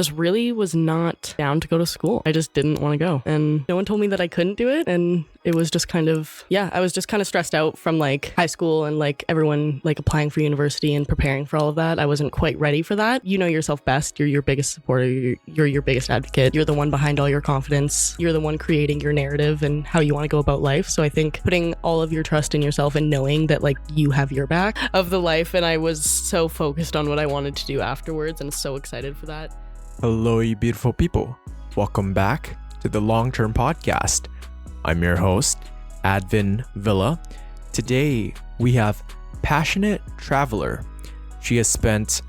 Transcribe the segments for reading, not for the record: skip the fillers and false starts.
just really was not down to go to school. I just didn't want to go. And no one told me that I couldn't do it. And it was just kind of, I was just kind of stressed out from like high school and like everyone like applying for university and preparing for all of that. I wasn't quite ready for that. You know yourself best. You're your biggest supporter. You're your biggest advocate. You're the one behind all your confidence. You're the one creating your narrative and how you want to go about life. So I think putting all of your trust in yourself and knowing that like you have your back of the life. And I was so focused on what I wanted to do afterwards and so excited for that. Hello, you beautiful people. Welcome back to the Long Term Podcast. I'm your host, Advin Villa. Today, we have passionate traveler. She has spent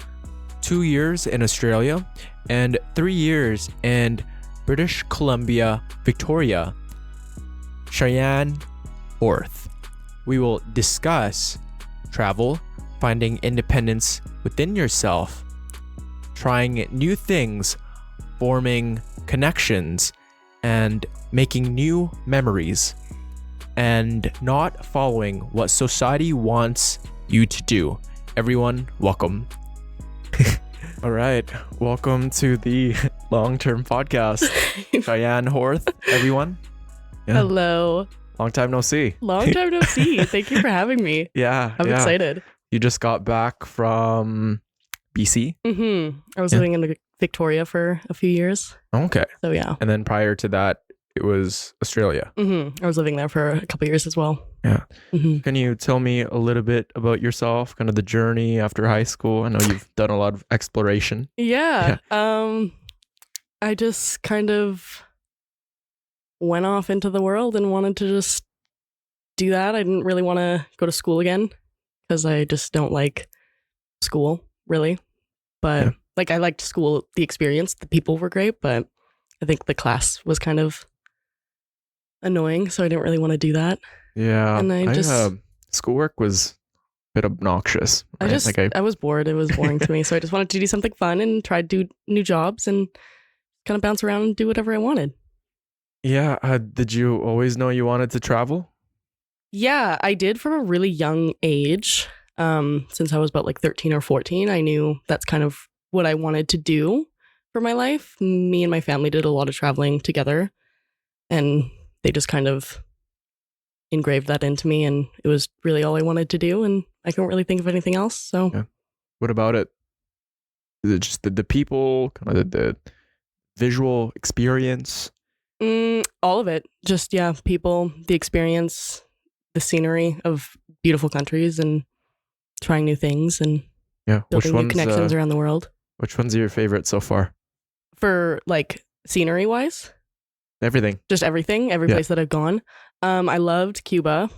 2 years in Australia and 3 years in British Columbia, Victoria, Cheyenne Horth. We will discuss travel, finding independence within yourself, trying new things, forming connections, and making new memories, and not following what society wants you to do. Everyone, welcome. All right, welcome to the long-term podcast. Cheyenne Horth, everyone. Yeah. Hello. Long time no see. Long time no see. Thank you for having me. Yeah. I'm excited. You just got back from BC? Mm-hmm. I was living in Victoria for a few years. Okay. So yeah. And then prior to that, it was Australia. Mm-hmm. I was living there for a couple of years as well. Yeah. Mm-hmm. Can you tell me a little bit about yourself, kind of the journey after high school? I know you've done a lot of exploration. Yeah. I just kind of went off into the world and wanted to just do that. I didn't really want to go to school again because I just don't like school, really. But like I liked school, the experience, the people were great, but I think the class was kind of annoying, so I didn't really want to do that. Yeah. And I just schoolwork was a bit obnoxious. Right? I was bored. It was boring to me. So I just wanted to do something fun and try to do new jobs and kind of bounce around and do whatever I wanted. Yeah. Did you always know you wanted to travel? Yeah, I did from a really young age. Since I was about like 13 or 14, I knew that's kind of what I wanted to do for my life. Me and my family did a lot of traveling together, and they just kind of engraved that into me, and it was really all I wanted to do, and I couldn't really think of anything else. So yeah. What about it? Is it just the people, kind of the visual experience? All of it. Just, people, the experience, the scenery of beautiful countries, and trying new things, and building new connections around the world. Which one's your favorite so far? For like scenery wise? Everything. Just everything. Every place that I've gone. I loved Cuba.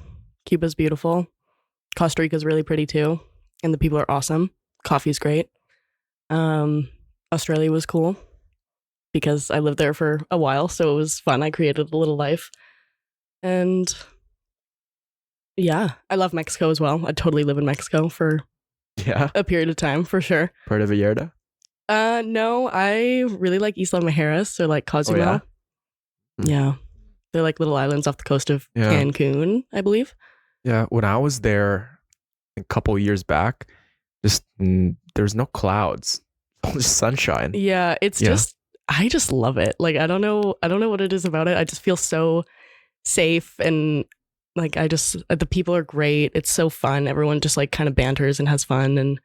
Cuba's beautiful. Costa Rica's really pretty too. And the people are awesome. Coffee's great. Australia was cool because I lived there for a while, so it was fun. I created a little life. And yeah, I love Mexico as well. I'd totally live in Mexico for a period of time, for sure. Puerto Vallarta? No, I really like Isla Mujeres or like Cozumel. Oh, yeah. They're like little islands off the coast of Cancun, I believe. Yeah, when I was there a couple years back, just there's no clouds, all just sunshine. Yeah, it's just I just love it. Like I don't know what it is about it. I just feel so safe, and like the people are great. It's so fun. Everyone just like kind of banters and has fun, and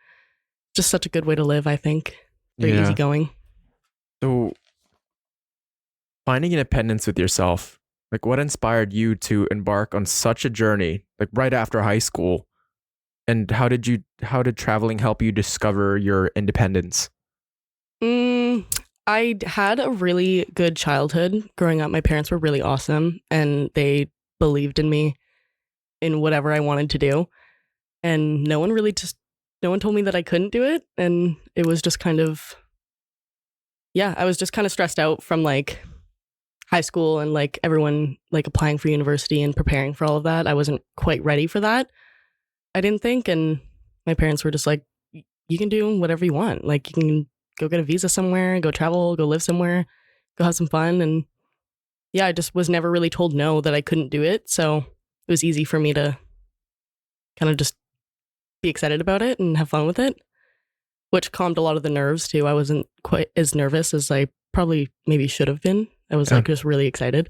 just such a good way to live, I think. Very easygoing. So finding independence with yourself, like what inspired you to embark on such a journey, like right after high school? And how did traveling help you discover your independence? I had a really good childhood growing up. My parents were really awesome, and they believed in me in whatever I wanted to do. And no one told me that I couldn't do it. And it was just kind of, I was just kind of stressed out from like high school and like everyone like applying for university and preparing for all of that. I wasn't quite ready for that, I didn't think. And my parents were just like, you can do whatever you want. Like you can go get a visa somewhere, go travel, go live somewhere, go have some fun. And I just was never really told no, that I couldn't do it. So it was easy for me to kind of just be excited about it and have fun with it. which calmed a lot of the nerves too. I wasn't quite as nervous as I probably maybe should have been. I was like just really excited.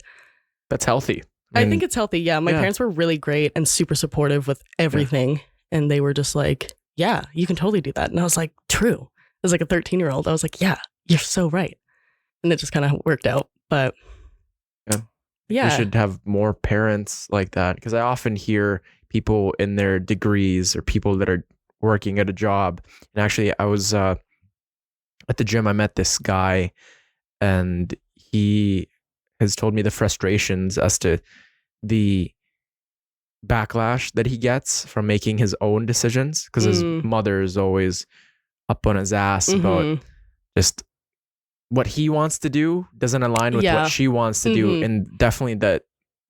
That's healthy. I think it's healthy. Yeah. My parents were really great and super supportive with everything. Yeah. And they were just like, yeah, you can totally do that. And I was like, true. As like a 13-year-old, I was like, yeah, you're so right. And it just kind of worked out. But yeah. We should have more parents like that, because I often hear people in their degrees or people that are working at a job. And actually, I was at the gym. I met this guy, and he has told me the frustrations as to the backlash that he gets from making his own decisions, because his mother is always up on his ass about just what he wants to do doesn't align with what she wants to do. And definitely that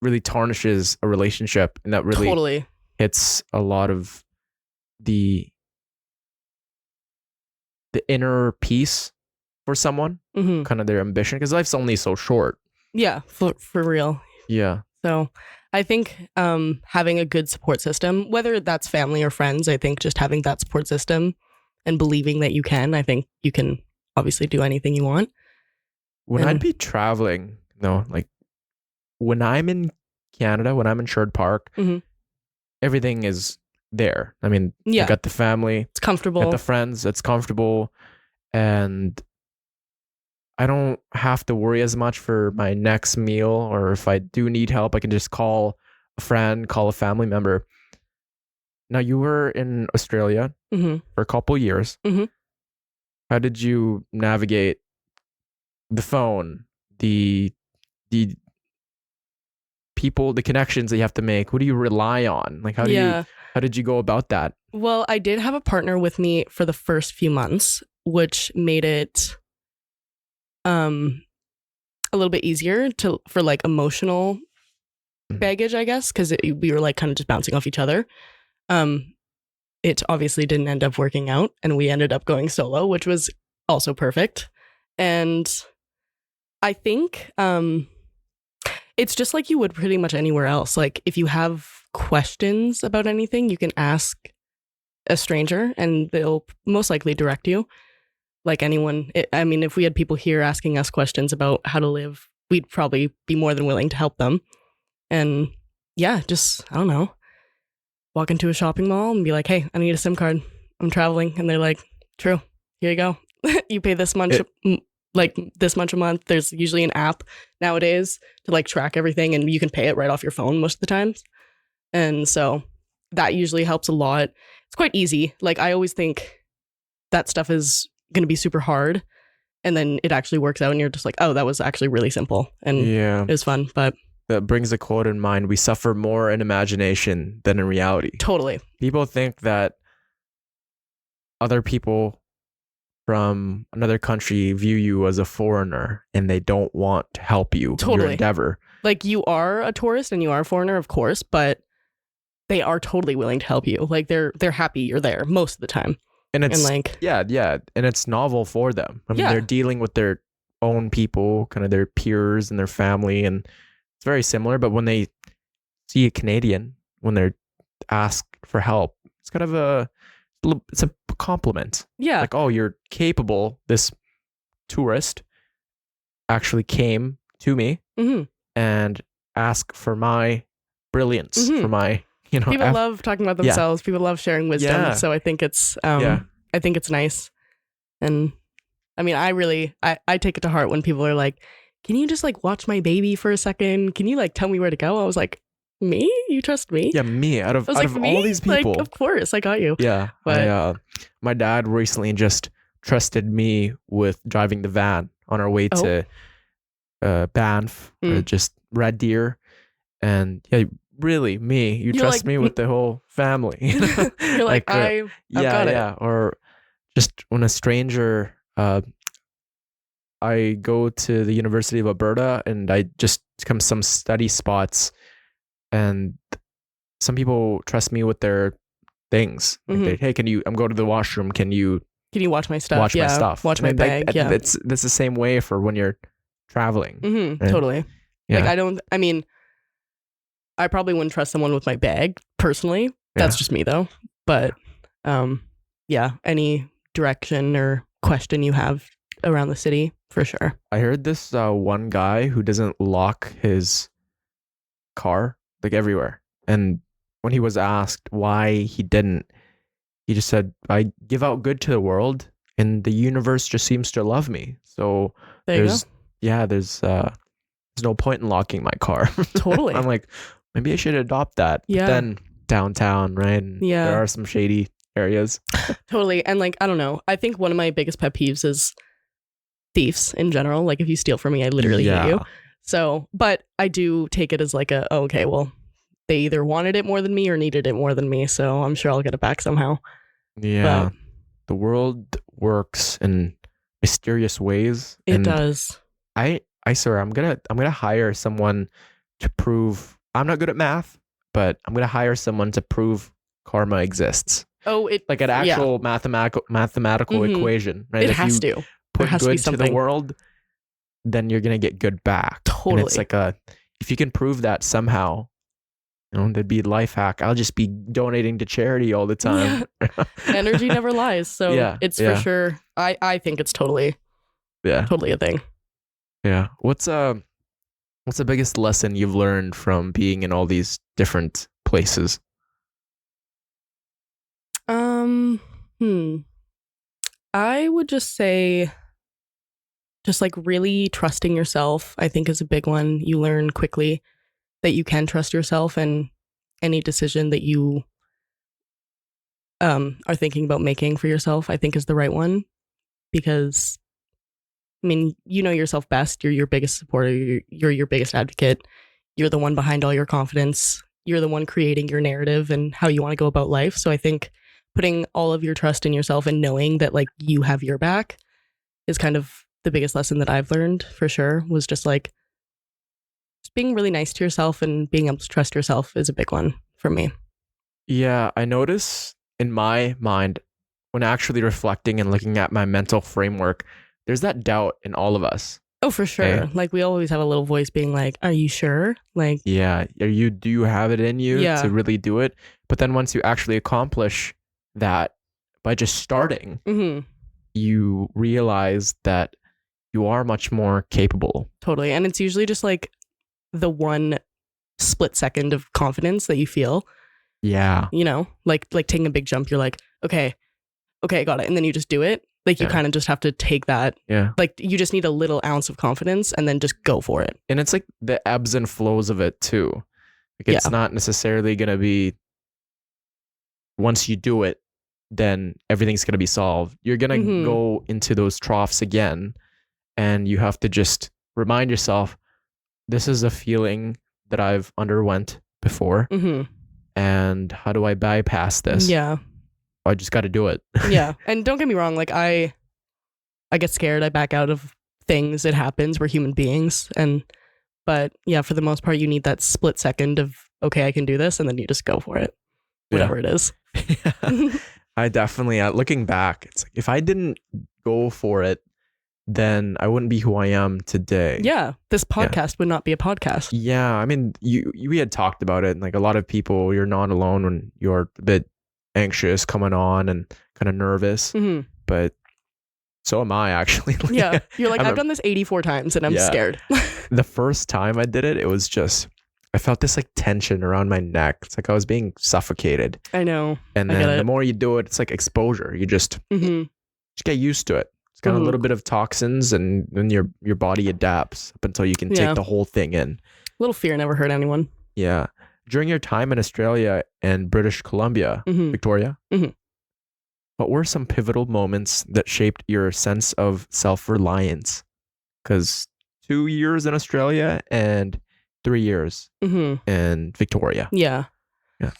really tarnishes a relationship, and that really hits a lot of the inner peace for someone, kind of their ambition, because life's only so short. Yeah, for real. Yeah. So I think having a good support system, whether that's family or friends, I think just having that support system and believing that you can, I think you can obviously do anything you want. I'd be traveling, like when I'm in Canada, when I'm in Sherwood Park, everything is there. I mean, I got the family. It's comfortable. Got the friends. It's comfortable. And I don't have to worry as much for my next meal, or if I do need help, I can just call a friend, call a family member. Now, you were in Australia for a couple years. How did you navigate the phone, the people, the connections that you have to make? Who do you rely on? Like, how did you go about that? Well, I did have a partner with me for the first few months, which made it a little bit easier for like emotional baggage, I guess, because we were like kind of just bouncing off each other. It obviously didn't end up working out, and we ended up going solo, which was also perfect. And I think it's just like you would pretty much anywhere else. Like if you have questions about anything, you can ask a stranger and they'll most likely direct you. Like anyone, I mean, if we had people here asking us questions about how to live, we'd probably be more than willing to help them. And yeah, just, I don't know, walk into a shopping mall and be like, hey, I need a SIM card. I'm traveling. And they're like, true, here you go. You pay this much, this much a month. There's usually an app nowadays to like track everything, and you can pay it right off your phone most of the times. And so that usually helps a lot. It's quite easy. Like I always think that stuff is going to be super hard, and then it actually works out and you're just like, oh, that was actually really simple, and it was fun. But that brings a quote in mind: we suffer more in imagination than in reality. Totally. People think that other people from another country view you as a foreigner and they don't want to help you in your endeavor. Like you are a tourist and you are a foreigner, of course, but they are totally willing to help you. Like they're happy you're there most of the time. And it's like, and it's novel for them. I mean, they're dealing with their own people, kind of their peers and their family, and it's very similar. But when they see a Canadian, when they're asked for help, it's kind of it's a compliment. Yeah. Like, oh, you're capable. This tourist actually came to me and asked for my brilliance, for my, people love talking about themselves. People love sharing wisdom. So I think it's, I think it's nice. And I mean, I take it to heart when people are like, can you just like watch my baby for a second? Can you like tell me where to go? I was like, me? You trust me? Yeah, me. Out of all these people. Like, of course, I got you. Yeah. But my dad recently just trusted me with driving the van on our way to Banff, just Red Deer. And really, me. You trust me with the whole family. You're like, I've got it. Yeah. Or just when a stranger, I go to the University of Alberta and I just come some study spots, and some people trust me with their things. Like hey, I'm going to the washroom. Can you watch my stuff? Watch my stuff. Watch my bag. That's the same way for when you're traveling. Right? Totally. Yeah. Like I probably wouldn't trust someone with my bag personally. That's just me though. But any direction or question you have around the city, for sure. I heard this one guy who doesn't lock his car like everywhere. And when he was asked why he didn't, he just said, I give out good to the world and the universe just seems to love me. So There you there's no point in locking my car. Totally. I'm like, maybe I should adopt that. Yeah. But then downtown, right? And Yeah. there are some shady areas. Totally. And like, I don't know. I think one of my biggest pet peeves is thieves in general. Like if you steal from me, I literally hate you. So, but I do take it as like okay, well, they either wanted it more than me or needed it more than me. So I'm sure I'll get it back somehow. Yeah. But the world works in mysterious ways. It does. I swear I'm gonna hire someone to prove I'm not good at math, but I'm gonna hire someone to prove karma exists. Oh, it Like an actual mathematical equation, right? It If has you to. put has to be good to the something. world, then you're gonna get good back. Totally. And it's like if you can prove that somehow, there'd be a life hack. I'll just be donating to charity all the time. Yeah. Energy never lies. So it's for sure. I think it's totally a thing. Yeah. What's the biggest lesson you've learned from being in all these different places? I would just say just like really trusting yourself, I think is a big one. You learn quickly that you can trust yourself, and any decision that you are thinking about making for yourself, I think is the right one. Because I mean, you know yourself best. You're your biggest supporter. You're your biggest advocate. You're the one behind all your confidence. You're the one creating your narrative and how you want to go about life. So I think putting all of your trust in yourself and knowing that like you have your back is kind of the biggest lesson that I've learned for sure, was just like just being really nice to yourself and being able to trust yourself is a big one for me. Yeah, I notice in my mind when actually reflecting and looking at my mental framework, there's that doubt in all of us. Oh, for sure. Okay. Like we always have a little voice being like, are you sure? Like, yeah, do you have it in you to really do it? But then once you actually accomplish that by just starting, you realize that you are much more capable. Totally. And it's usually just like the one split second of confidence that you feel. Yeah. You know, like taking a big jump, you're like, okay, I got it. And then you just do it. Like you kind of just have to take that. Yeah. Like you just need a little ounce of confidence and then just go for it. And it's like the ebbs and flows of it too. Like it's not necessarily going to be once you do it, then everything's going to be solved. You're going to go into those troughs again, and you have to just remind yourself, this is a feeling that I've underwent before. And how do I bypass this? Yeah. I just got to do it. Yeah. And don't get me wrong. Like I get scared. I back out of things. It happens. We're human beings. But yeah, for the most part, you need that split second of, okay, I can do this. And then you just go for it. Whatever it is. I definitely, looking back, it's like if I didn't go for it, then I wouldn't be who I am today. Yeah. This podcast would not be a podcast. Yeah. I mean, we had talked about it. And like a lot of people, you're not alone when you're a bit anxious coming on and kind of nervous. But so am I actually. Yeah. You're like, I've done this 84 times and I'm scared. The first time I did it, it was just, I felt this like tension around my neck. It's like I was being suffocated. I know. And then the more you do it, it's like exposure. You just get used to it. It's got a little bit of toxins, and then your body adapts up until you can take the whole thing in. Little fear never hurt anyone. Yeah. During your time in Australia and British Columbia, Victoria, what were some pivotal moments that shaped your sense of self-reliance? Because 2 years in Australia and 3 years in Victoria. Yeah. Yeah.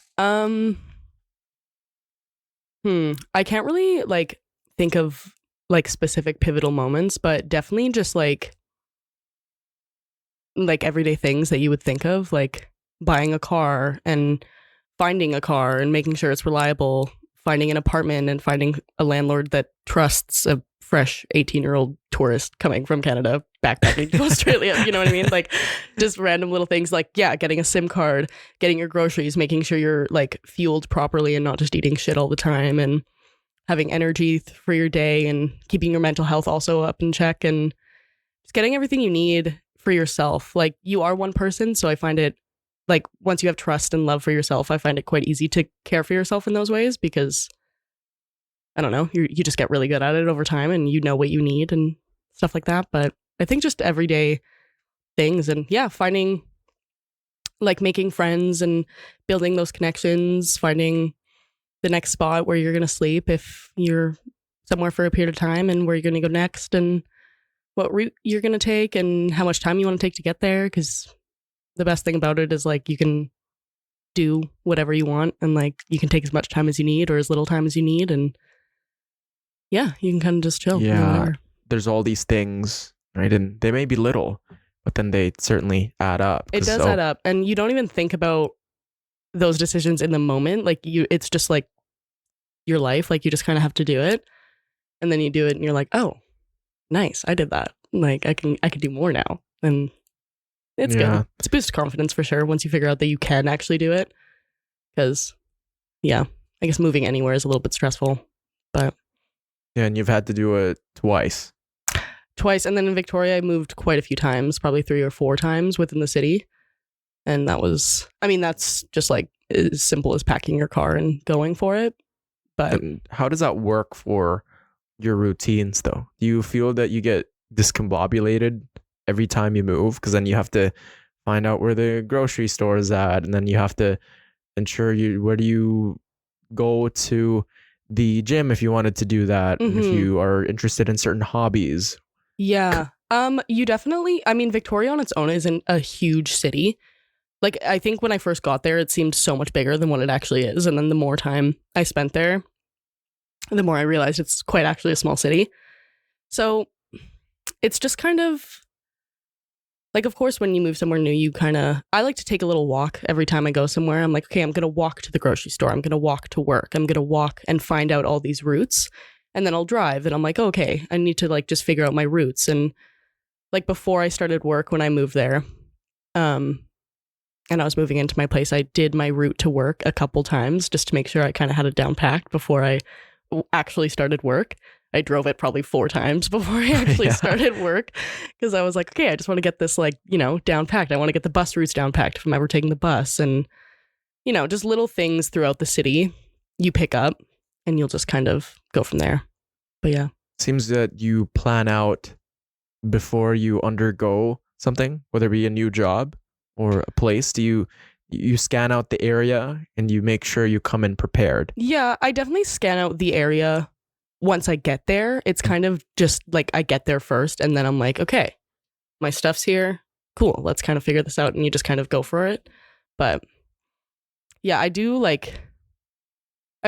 I can't really like think of like specific pivotal moments, but definitely just like everyday things that you would think of, like buying a car and finding a car and making sure it's reliable, finding an apartment and finding a landlord that trusts a fresh 18-year-old tourist coming from Canada backpacking to Australia. You know what I mean? Like just random little things like, getting a SIM card, getting your groceries, making sure you're like fueled properly and not just eating shit all the time, and having energy for your day and keeping your mental health also up in check and just getting everything you need for yourself. Like, you are one person, so I find it like once you have trust and love for yourself, I find it quite easy to care for yourself in those ways because I don't know, you just get really good at it over time and you know what you need and stuff like that. But I think just everyday things and finding like making friends and building those connections, finding the next spot where you're going to sleep if you're somewhere for a period of time and where you're going to go next and what route you're going to take and how much time you want to take to get there. Because the best thing about it is like you can do whatever you want and like you can take as much time as you need or as little time as you need. And you can kind of just chill. Yeah, there's all these things, right? And they may be little, but then they certainly add up. It does add up. And you don't even think about those decisions in the moment. Like it's just like your life. Like you just kind of have to do it. And then you do it and you're like, oh, nice. I did that. Like I can do more now. And it's good. It's a boost of confidence for sure once you figure out that you can actually do it. Because, I guess moving anywhere is a little bit stressful. But and you've had to do it twice. And then in Victoria, I moved quite a few times, probably 3 or 4 times within the city. And that's just like as simple as packing your car and going for it. But and how does that work for your routines though? Do you feel that you get discombobulated every time you move? Because then you have to find out where the grocery store is at, and then you have to ensure where do you go to the gym if you wanted to do that, and if you are interested in certain hobbies. Yeah. You definitely, Victoria on its own isn't a huge city. Like, I think when I first got there, it seemed so much bigger than what it actually is. And then the more time I spent there, the more I realized it's quite actually a small city. So it's just kind of like, of course, when you move somewhere new, I like to take a little walk every time I go somewhere. I'm like, okay, I'm going to walk to the grocery store. I'm going to walk to work. I'm going to walk and find out all these routes. And then I'll drive and I'm like, okay, I need to like just figure out my routes. And like before I started work, when I moved there, and I was moving into my place, I did my route to work a couple times just to make sure I kind of had it down packed before I actually started work. I drove it probably 4 times before I actually started work because I was like, okay, I just want to get this like, down packed. I want to get the bus routes down packed if I'm ever taking the bus. And, just little things throughout the city you pick up and you'll just kind of go from there. But yeah. Seems that you plan out before you undergo something, whether it be a new job or a place. Do you scan out the area and you make sure you come in prepared? Yeah, I definitely scan out the area once I get there. It's kind of just like I get there first and then I'm like, okay, my stuff's here. Cool. Let's kind of figure this out. And you just kind of go for it. But yeah, I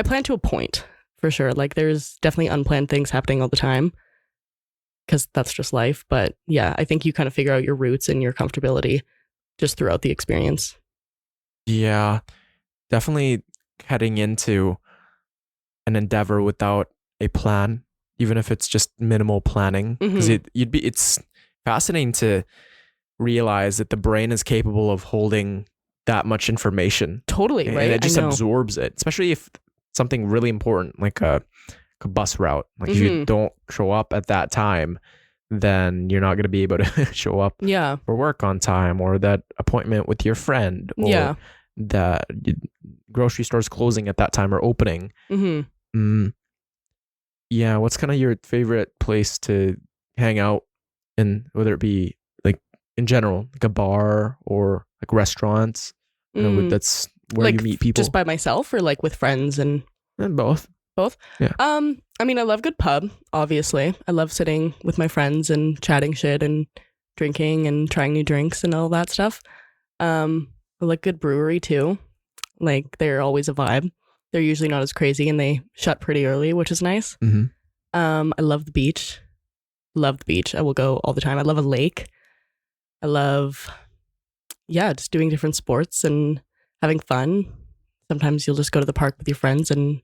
plan to a point for sure. Like there's definitely unplanned things happening all the time because that's just life. But yeah, I think you kind of figure out your routes and your comfortability just throughout the experience. Yeah, definitely heading into an endeavor without a plan, even if it's just minimal planning, because it's fascinating to realize that the brain is capable of holding that much information. Totally, right? And it just absorbs it, especially if something really important like a bus route. Like if you don't show up at that time, then you're not going to be able to show up for work on time, or that appointment with your friend, or that grocery store's closing at that time or opening. Yeah, what's kind of your favorite place to hang out in, whether it be like in general, like a bar or like restaurants? That's where like you meet people. Just by myself or like with friends and both. Both? Yeah. I love good pub, obviously. I love sitting with my friends and chatting shit and drinking and trying new drinks and all that stuff. I like good brewery too. Like they're always a vibe. They're usually not as crazy and they shut pretty early, which is nice. I love the beach. Love the beach. I will go all the time. I love a lake. I love, just doing different sports and having fun. Sometimes you'll just go to the park with your friends and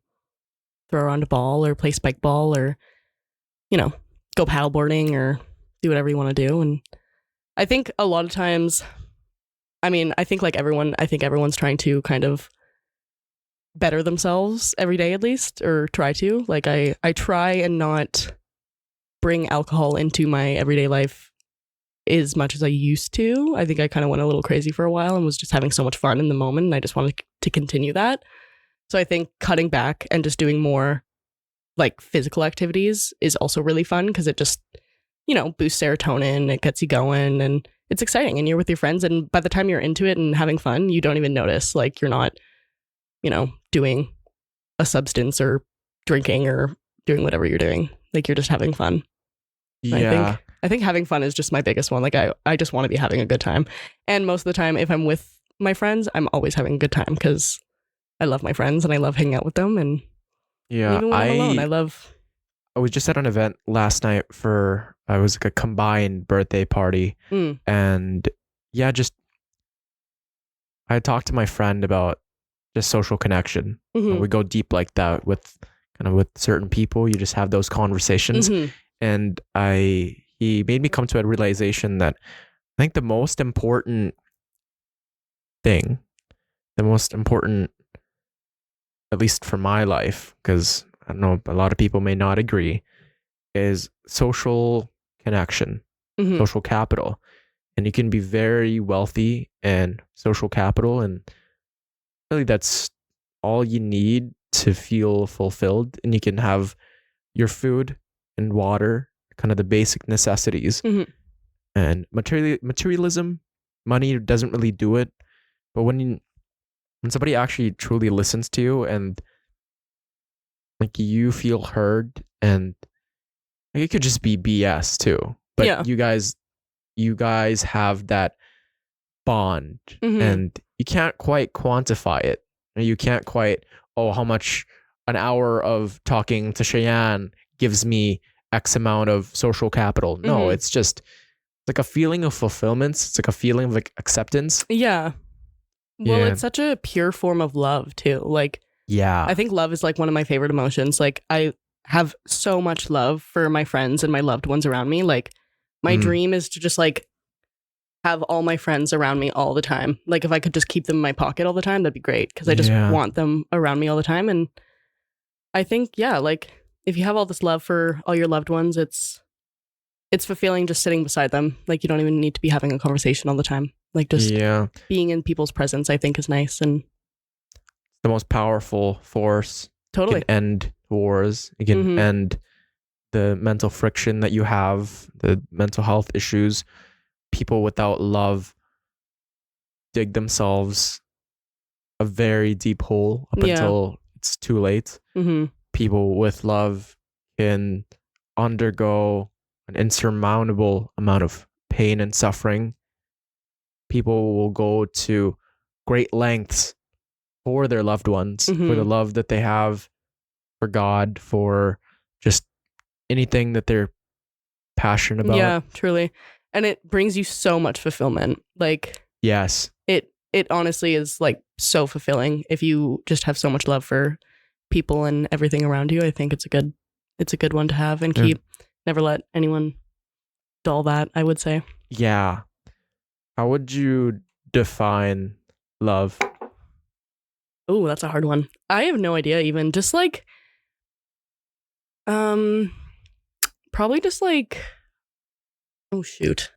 throw around a ball or play spike ball or, go paddleboarding or do whatever you want to do. And I think a lot of times, I think like everyone, everyone's trying to kind of better themselves every day at least, or try to. Like I try and not bring alcohol into my everyday life as much as I used to. I think I kind of went a little crazy for a while and was just having so much fun in the moment, and I just wanted to continue that. So I think cutting back and just doing more like physical activities is also really fun because it just, boosts serotonin, it gets you going, and it's exciting, and you're with your friends, and by the time you're into it and having fun, you don't even notice like you're not, doing a substance or drinking or doing whatever you're doing. Like you're just having fun. Yeah. I think having fun is just my biggest one. Like I just want to be having a good time. And most of the time, if I'm with my friends, I'm always having a good time because I love my friends and I love hanging out with them. And Yeah. even when I'm alone, I was just at an event last night for, it was like a combined birthday party. And yeah, just, I talked to my friend about just social connection. We go deep like that with certain people. You just have those conversations. And he made me come to a realization that I think the most important thing, at least for my life, because I don't know, a lot of people may not agree, is social connection, social capital. And you can be very wealthy and social capital, and really that's all you need to feel fulfilled. And you can have your food and water, kind of the basic necessities. And materialism, money doesn't really do it. But when somebody actually truly listens to you and like you feel heard, and like, it could just be BS too, but Yeah. you guys have that bond, and you can't quite quantify it. You can't quite, how much an hour of talking to Cheyenne gives me X amount of social capital. No, it's just like a feeling of fulfillment. It's like a feeling of like acceptance. Yeah. Well, it's such a pure form of love too. Like, I think love is like one of my favorite emotions. Like I have so much love for my friends and my loved ones around me. Like my dream is to just like have all my friends around me all the time. Like if I could just keep them in my pocket all the time, that'd be great. Cause I just want them around me all the time. And I think, like if you have all this love for all your loved ones, it's fulfilling just sitting beside them. Like you don't even need to be having a conversation all the time. Like just being in people's presence, I think is nice. And the most powerful force. Totally. It can end wars. It can end the mental friction that you have, the mental health issues. People without love dig themselves a very deep hole up until it's too late. People with love can undergo an insurmountable amount of pain and suffering. People will go to great lengths for their loved ones, for the love that they have for God, for just anything that they're passionate about. Yeah, truly. And it brings you so much fulfillment. Like, yes, it honestly is like so fulfilling if you just have so much love for people and everything around you. I think it's a good one to have and keep. Never let anyone dull that, I would say. Yeah. How would you define love? Oh, that's a hard one. I have no idea even. Just like probably just like, oh shoot.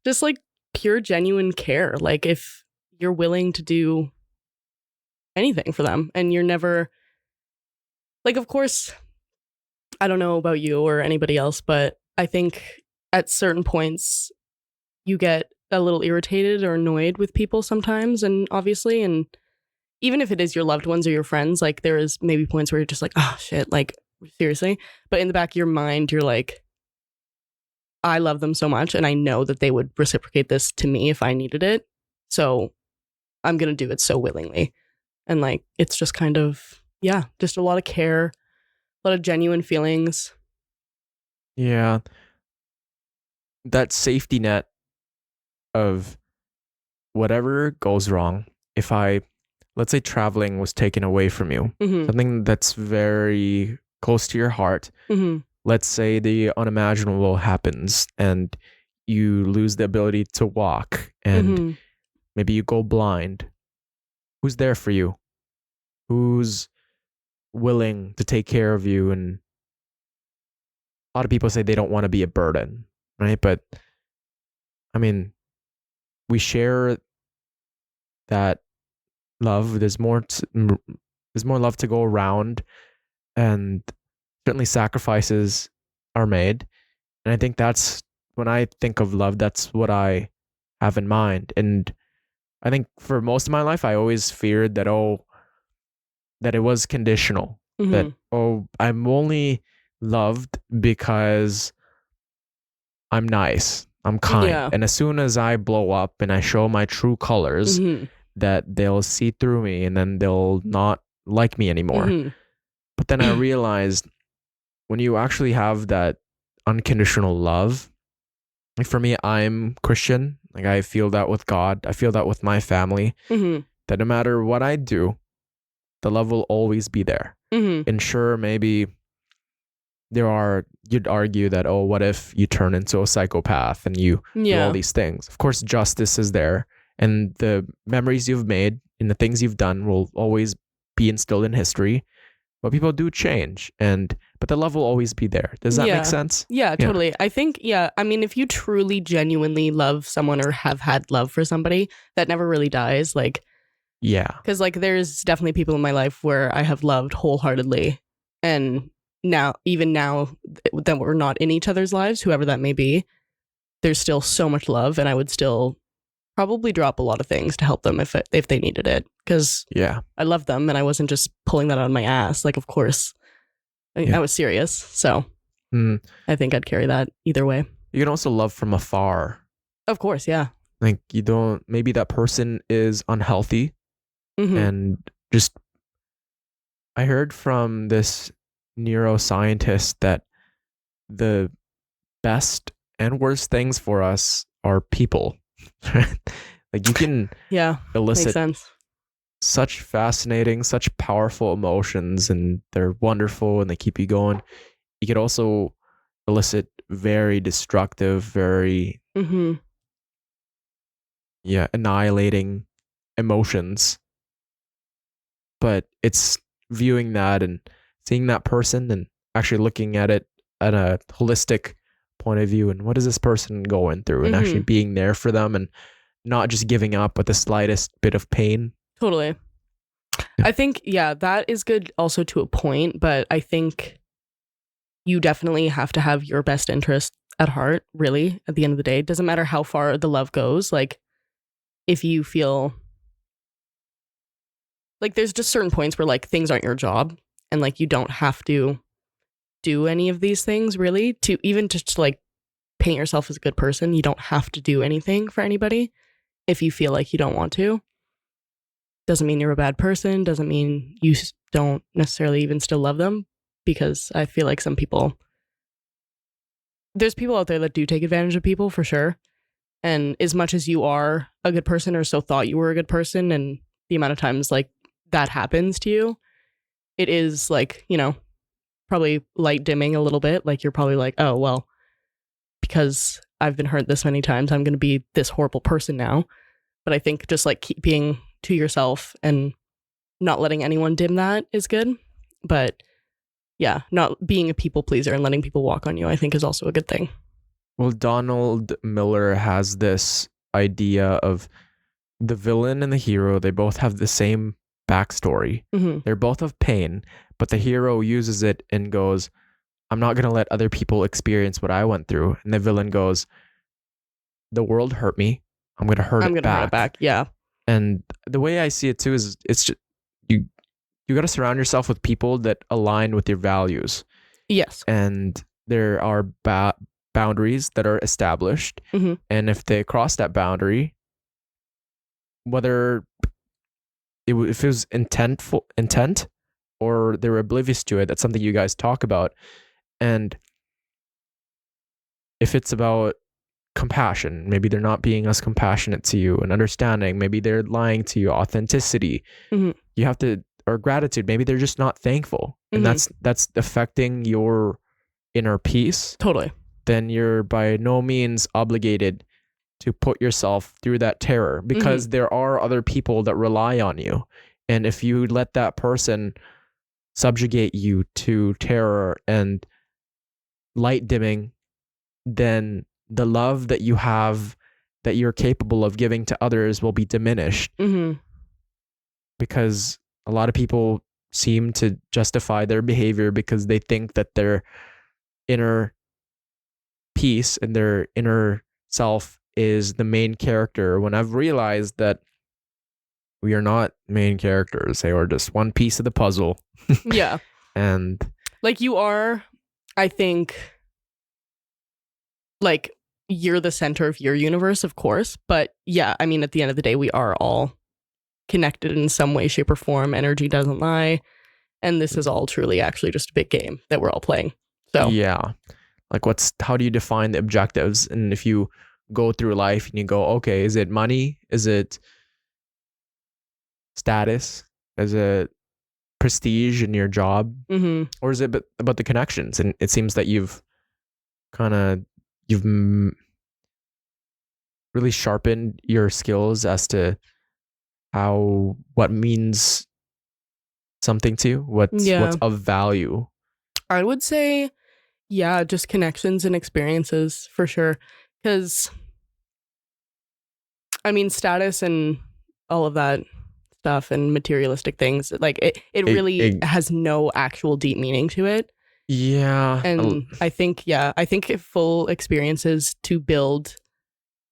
Just like pure genuine care. Like if you're willing to do anything for them and you're never like, of course, I don't know about you or anybody else, but I think at certain points you get a little irritated or annoyed with people sometimes, and obviously, and even if it is your loved ones or your friends, like there is maybe points where you're just like, oh shit, like seriously. But in the back of your mind, you're like, I love them so much and I know that they would reciprocate this to me if I needed it. So I'm going to do it so willingly. And like, it's just kind of, just a lot of care, a lot of genuine feelings. Yeah. That safety net of whatever goes wrong. If let's say traveling was taken away from you, something that's very close to your heart. Let's say the unimaginable happens and you lose the ability to walk and maybe you go blind. Who's there for you? who's willing to take care of you. And a lot of people say they don't want to be a burden, right? But I mean, we share that love. There's more love to go around, and certainly sacrifices are made. And I think that's when I think of love, that's what I have in mind. And I think for most of my life, I always feared that, that it was conditional, that, I'm only loved because I'm nice, I'm kind. Yeah. And as soon as I blow up and I show my true colors, Mm-hmm. that they'll see through me and then they'll not like me anymore. Mm-hmm. But then I realized when you actually have that unconditional love, like for me, I'm Christian. Like I feel that with God. I feel that with my family, Mm-hmm. that no matter what I do, the love will always be there. Mm-hmm. And sure, maybe you'd argue that, oh, what if you turn into a psychopath and you do all these things? Of course, justice is there, and the memories you've made and the things you've done will always be instilled in history. But people do change, but the love will always be there. Does that make sense? Yeah, totally. I think, I mean, if you truly, genuinely love someone or have had love for somebody, that never really dies. Like, yeah. Because, like, there's definitely people in my life where I have loved wholeheartedly. And even now that we're not in each other's lives, whoever that may be, there's still so much love. And I would still probably drop a lot of things to help them if they needed it. Because I love them and I wasn't just pulling that out of my ass. Like, of course, I was serious. So I think I'd carry that either way. You can also love from afar. Of course, yeah. Like maybe that person is unhealthy. Mm-hmm. And just, I heard from this neuroscientist that the best and worst things for us are people. Like you can elicit makes sense. Such fascinating, such powerful emotions, and they're wonderful and they keep you going. You could also elicit very destructive, very annihilating emotions. But it's viewing that and seeing that person and actually looking at it at a holistic point of view, and what is this person going through, and actually being there for them and not just giving up with the slightest bit of pain. Totally. I think, that is good also to a point, but I think you definitely have to have your best interest at heart, really, at the end of the day. It doesn't matter how far the love goes. Like, if you feel like there's just certain points where, like, things aren't your job and, like, you don't have to do any of these things, really, to like, paint yourself as a good person. You don't have to do anything for anybody if you feel like you don't want to. Doesn't mean you're a bad person, doesn't mean you don't necessarily even still love them, because I feel like there's people out there that do take advantage of people for sure. And as much as you are a good person or so thought you were a good person, and the amount of times like that happens to you, it is like, probably light dimming a little bit. Like you're probably like, oh, well, because I've been hurt this many times, I'm going to be this horrible person now. But I think just like keeping to yourself and not letting anyone dim that is good. But not being a people pleaser and letting people walk on you, I think, is also a good thing. Well, Donald Miller has this idea of the villain and the hero. They both have the same backstory. They're both of pain, but the hero uses it and goes, I'm not going to let other people experience what I went through. And the villain goes, the world hurt me. I'm going to hurt it back. Yeah. And the way I see it too is it's just, you got to surround yourself with people that align with your values. Yes. And there are boundaries that are established. And if they cross that boundary, whether if it was intent or they were oblivious to it, that's something you guys talk about. And if it's about compassion, maybe they're not being as compassionate to you, and understanding, maybe they're lying to you, authenticity, you have to, or gratitude, maybe they're just not thankful, and that's affecting your inner peace. Totally. Then you're by no means obligated to put yourself through that terror, because there are other people that rely on you, And if you let that person subjugate you to terror and light dimming, then the love that you have, that you're capable of giving to others, will be diminished. Mm-hmm. Because a lot of people seem to justify their behavior because they think that their inner peace and their inner self is the main character, when I've realized that we are not main characters. They are just one piece of the puzzle. Yeah. And like you are, I think, like you're the center of your universe, of course. But yeah, I mean, at the end of the day, we are all connected in some way, shape, or form. Energy doesn't lie. And this is all truly actually just a big game that we're all playing. So yeah, like how do you define the objectives? And if you go through life and you go, okay, is it money? Is it status? Is it prestige in your job? mm-hmm. Or is it about the connections? And it seems that you've really sharpened your skills as to what means something to you, what's of value. I would say, yeah, just connections and experiences for sure. Because, I mean, status and all of that stuff and materialistic things, like it really has no actual deep meaning to it. Yeah. And I think full experiences to build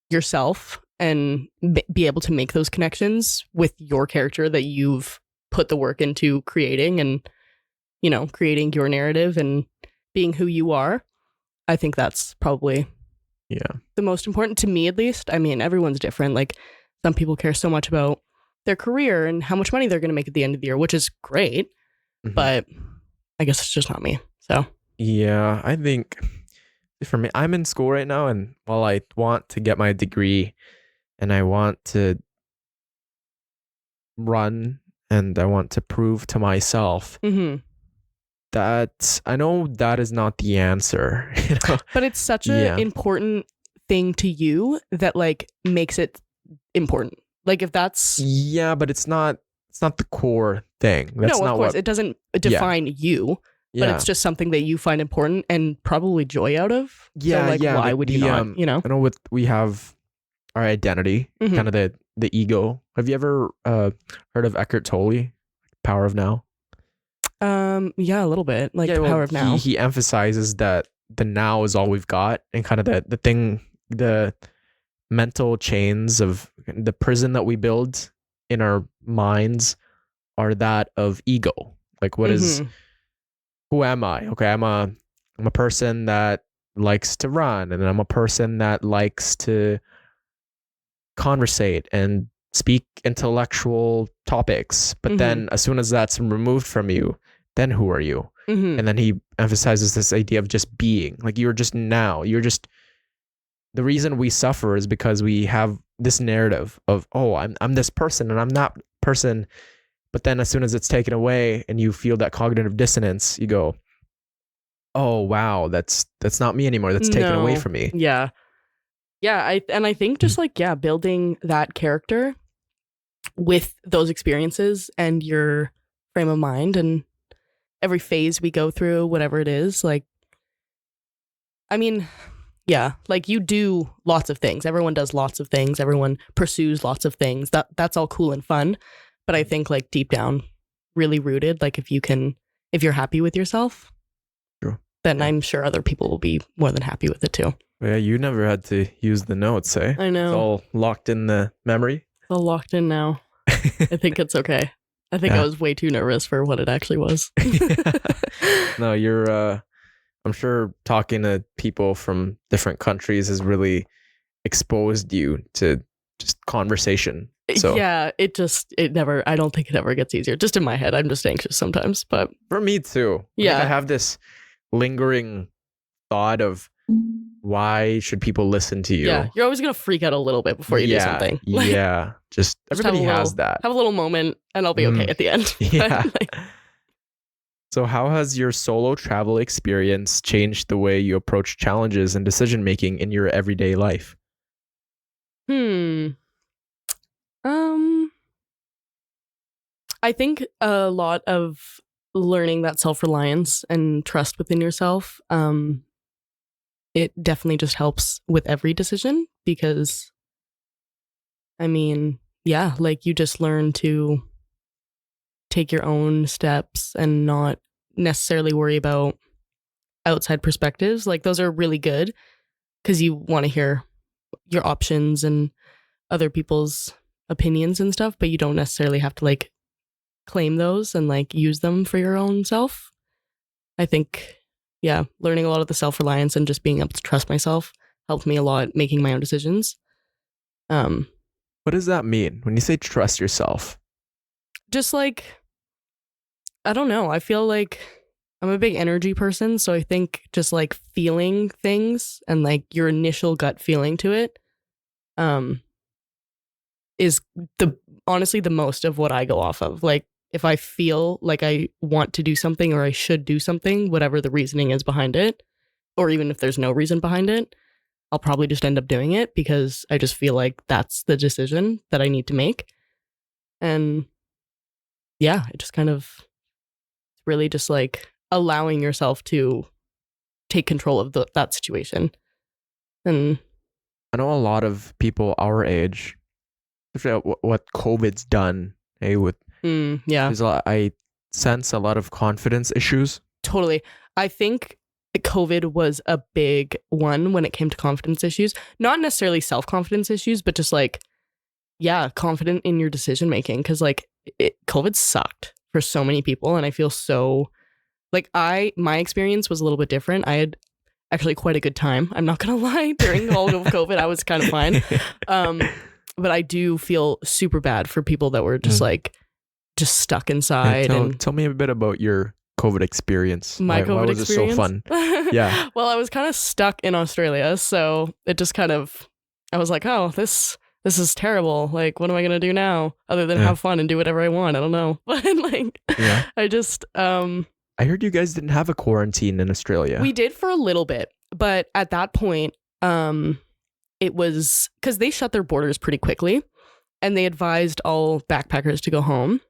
yourself and be able to make those connections with your character that you've put the work into creating, and, you know, creating your narrative and being who you are. I think that's probably the most important to me, at least. I mean, everyone's different. Like, some people care so much about their career and how much money they're going to make at the end of the year, which is great. Mm-hmm. But I guess it's just not me. So yeah, I think for me, I'm in school right now, and while I want to get my degree and I want to run and I want to prove to myself that I know that is not the answer, you know? But it's such an important thing to you that like makes it important. Like, if that's but it's not the core thing. That's no, not of course what it doesn't define you. But it's just something that you find important and probably joy out of. Yeah, so, like, why would you not? You know, I know we have our identity, kind of the ego. Have you ever heard of Eckhart Tolle, Power of Now? Yeah, a little bit. Like, the Power of Now. He emphasizes that the now is all we've got, and kind of the mental chains of the prison that we build in our minds are that of ego. Like, what is, who am I? Okay, I'm a person that likes to run, and I'm a person that likes to conversate and speak intellectual topics. But then as soon as that's removed from you, then who are you? And then he emphasizes this idea of just being. Like, you're just the reason we suffer is because we have this narrative of, oh, I'm this person and I'm that person. But then as soon as it's taken away and you feel that cognitive dissonance, you go, oh, wow, that's not me anymore. That's taken away from me. Yeah. Yeah. I think just like, building that character with those experiences and your frame of mind and every phase we go through, whatever it is, like, I mean, yeah, like, you do lots of things. Everyone does lots of things. Everyone pursues lots of things. That's all cool and fun. But I think, like, deep down, really rooted, like, if you're happy with yourself, then I'm sure other people will be more than happy with it too. Yeah, you never had to use the notes, eh? I know. It's all locked in the memory. It's all locked in now. I think it's okay. I think I was way too nervous for what it actually was. No, you're, I'm sure talking to people from different countries has really exposed you to just conversation. So yeah, I don't think it ever gets easier. Just in my head, I'm just anxious sometimes, but for me too. Yeah. Like, I have this lingering thought of, why should people listen to you? Yeah, you're always going to freak out a little bit before you do something. Like, just everybody has that. Have a little moment and I'll be okay at the end. Yeah. So how has your solo travel experience changed the way you approach challenges and decision making in your everyday life? I think a lot of learning that self-reliance and trust within yourself, it definitely just helps with every decision because, I mean, yeah, like you just learn to take your own steps and not necessarily worry about outside perspectives. Like those are really good because you want to hear your options and other people's opinions and stuff, but you don't necessarily have to like claim those and like use them for your own self. I think, yeah, learning a lot of the self-reliance and just being able to trust myself helped me a lot making my own decisions. What does that mean when you say trust yourself? Just like, I don't know. I feel like I'm a big energy person. So I think just like feeling things and like your initial gut feeling to it is honestly the most of what I go off of. Like if I feel like I want to do something or I should do something, whatever the reasoning is behind it, or even if there's no reason behind it, I'll probably just end up doing it because I just feel like that's the decision that I need to make. And yeah, it just kind of really just like allowing yourself to take control of that situation. And I know a lot of people our age, especially what COVID's done, with yeah, there's I sense a lot of confidence issues. totally. I think COVID was a big one when it came to confidence issues. Not necessarily self-confidence issues, but just like, yeah, confident in your decision making. Because like COVID sucked for so many people, and I feel so like my experience was a little bit different. I had actually quite a good time. I'm not gonna lie. During all of COVID, I was kind of fine. But I do feel super bad for people that were just like just stuck inside. Tell me a bit about your COVID experience. My COVID why was experience? it so fun? Yeah. Well, I was kind of stuck in Australia, so it just kind of, I was like, oh, this is terrible. Like, what am I gonna do now other than have fun and do whatever I want? I don't know. But like, I just I heard you guys didn't have a quarantine in Australia. We did for a little bit, but at that point, it was because they shut their borders pretty quickly, and they advised all backpackers to go home.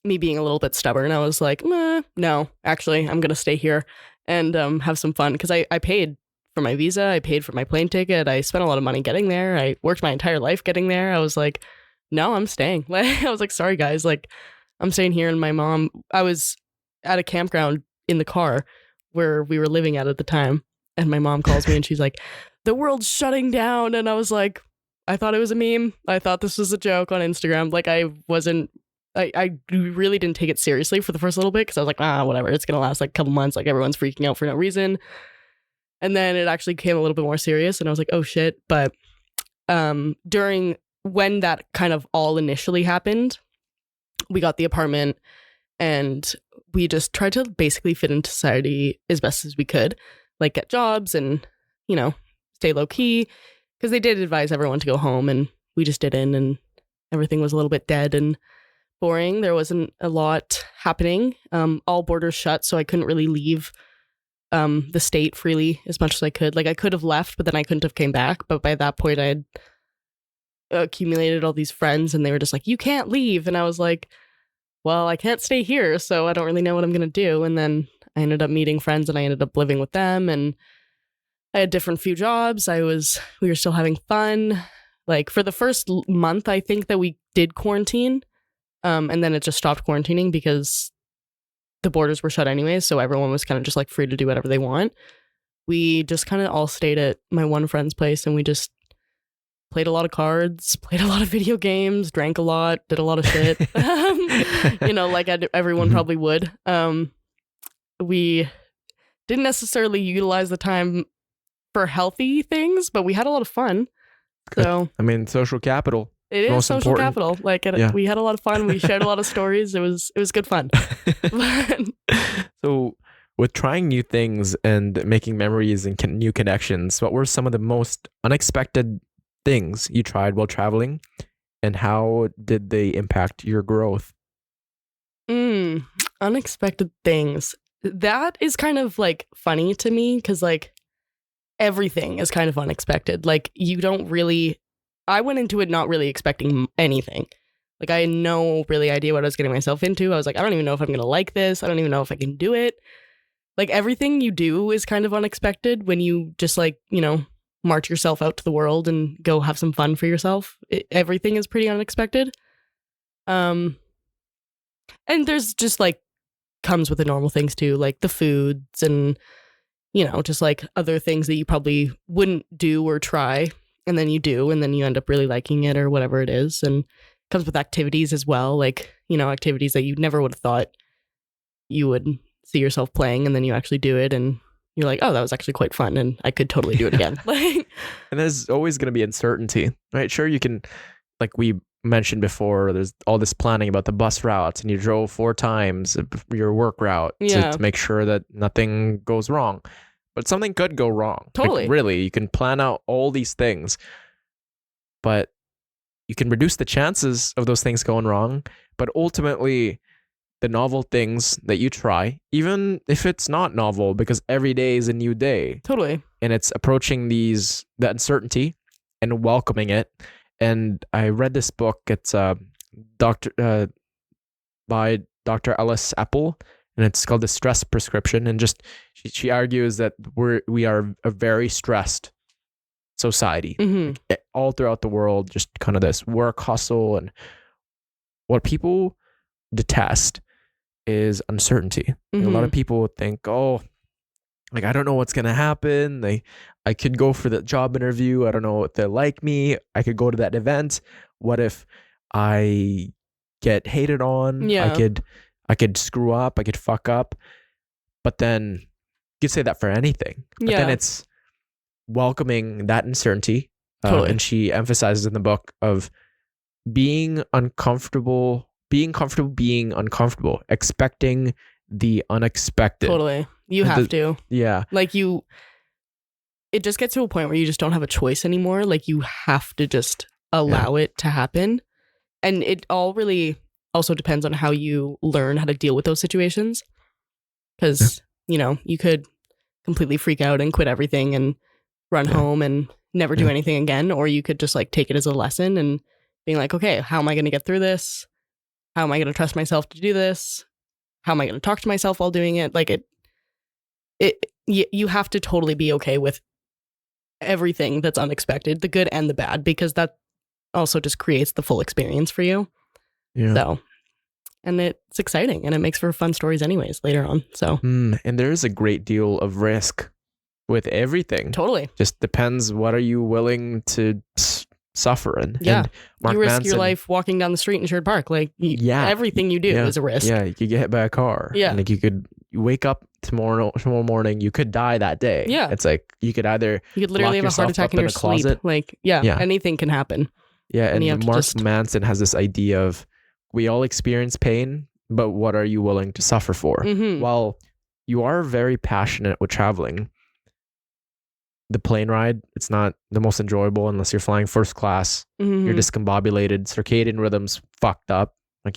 Me being a little bit stubborn, I was like, no, actually, I'm going to stay here and have some fun because I paid for my visa. I paid for my plane ticket. I spent a lot of money getting there. I worked my entire life getting there. I was like, no, I'm staying. I was like, sorry, guys. Like, I'm staying here. And my mom, I was at a campground in the car where we were living at the time. And my mom calls me and she's like, the world's shutting down. And I was like, I thought it was a meme. I thought this was a joke on Instagram. Like, I really didn't take it seriously for the first little bit because I was like, whatever, it's gonna last like a couple months, like everyone's freaking out for no reason. And then it actually became a little bit more serious and I was like, oh shit. But during when that kind of all initially happened, we got the apartment and we just tried to basically fit into society as best as we could, like get jobs and, you know, stay low key because they did advise everyone to go home and we just didn't, and everything was a little bit dead and boring. There wasn't a lot happening. All borders shut, so I couldn't really leave the state freely as much as I could. Like I could have left, but then I couldn't have came back. But by that point, I had accumulated all these friends, and they were just like, "You can't leave." And I was like, "Well, I can't stay here, so I don't really know what I'm gonna do." And then I ended up meeting friends, and I ended up living with them, and I had different few jobs. We were still having fun. Like for the first month, I think that we did quarantine. And then it just stopped quarantining because the borders were shut anyways. So everyone was kind of just like free to do whatever they want. We just kind of all stayed at my one friend's place and we just played a lot of cards, played a lot of video games, drank a lot, did a lot of shit. You know, like everyone probably would. We didn't necessarily utilize the time for healthy things, but we had a lot of fun. Good. So I mean, social capital. It is social capital. Like we had a lot of fun. We shared a lot of stories. It was good fun. So with trying new things and making memories and new connections, what were some of the most unexpected things you tried while traveling, and how did they impact your growth? Unexpected things. That is kind of like funny to me because like everything is kind of unexpected. Like you don't really, I went into it not really expecting anything. Like I had no really idea what I was getting myself into. I was like, I don't even know if I'm going to like this. I don't even know if I can do it. Like everything you do is kind of unexpected when you just like, march yourself out to the world and go have some fun for yourself. Everything is pretty unexpected. And there's just like comes with the normal things too, like the foods and, just like other things that you probably wouldn't do or try. And then you do, and then you end up really liking it or whatever it is. And comes with activities as well, like, activities that you never would have thought you would see yourself playing, and then you actually do it and you're like, oh, that was actually quite fun and I could totally do it again. And there's always going to be uncertainty, right? Sure, you can, like we mentioned before, there's all this planning about the bus routes and you drove 4 times your work route to make sure that nothing goes wrong. But something could go wrong. Totally. Like, really, you can plan out all these things, but you can reduce the chances of those things going wrong. But ultimately, the novel things that you try, even if it's not novel, because every day is a new day. Totally. And it's approaching the uncertainty and welcoming it. And I read this book. It's by Dr. Alice Apple, and it's called The Stress Prescription. And just she argues that we are a very stressed society, all throughout the world. Just kind of this work hustle, and what people detest is uncertainty. A lot of people think, oh, like I don't know what's gonna happen. I could go for the job interview. I don't know if they like me. I could go to that event. What if I get hated on? Yeah. I could screw up. I could fuck up. But then you could say that for anything. But then it's welcoming that uncertainty. Totally. And she emphasizes in the book of being comfortable being uncomfortable, expecting the unexpected. Totally. You have to. Yeah. Like it just gets to a point where you just don't have a choice anymore. Like you have to just allow it to happen. And it all really also depends on how you learn how to deal with those situations. Because, you could completely freak out and quit everything and run home and never do anything again. Or you could just like take it as a lesson and being like, okay, how am I going to get through this? How am I going to trust myself to do this? How am I going to talk to myself while doing it? Like you have to totally be okay with everything that's unexpected, the good and the bad, because that also just creates the full experience for you. Yeah. So, and it's exciting and it makes for fun stories anyways later on. So, and there is a great deal of risk with everything. Totally. Just depends what are you willing to suffer in. Yeah. And Mark you risk Manson, your life walking down the street in Sherwood Park. Like everything you do is a risk. Yeah. You could get hit by a car. Yeah. And like you wake up tomorrow morning, you could die that day. Yeah. It's like you could literally have a heart attack in your sleep. Like, anything can happen. Yeah. And Mark just... Manson has this idea of we all experience pain, but what are you willing to suffer for? While you are very passionate with traveling, the plane ride, it's not the most enjoyable unless you're flying first class. You're discombobulated, circadian rhythms fucked up. Like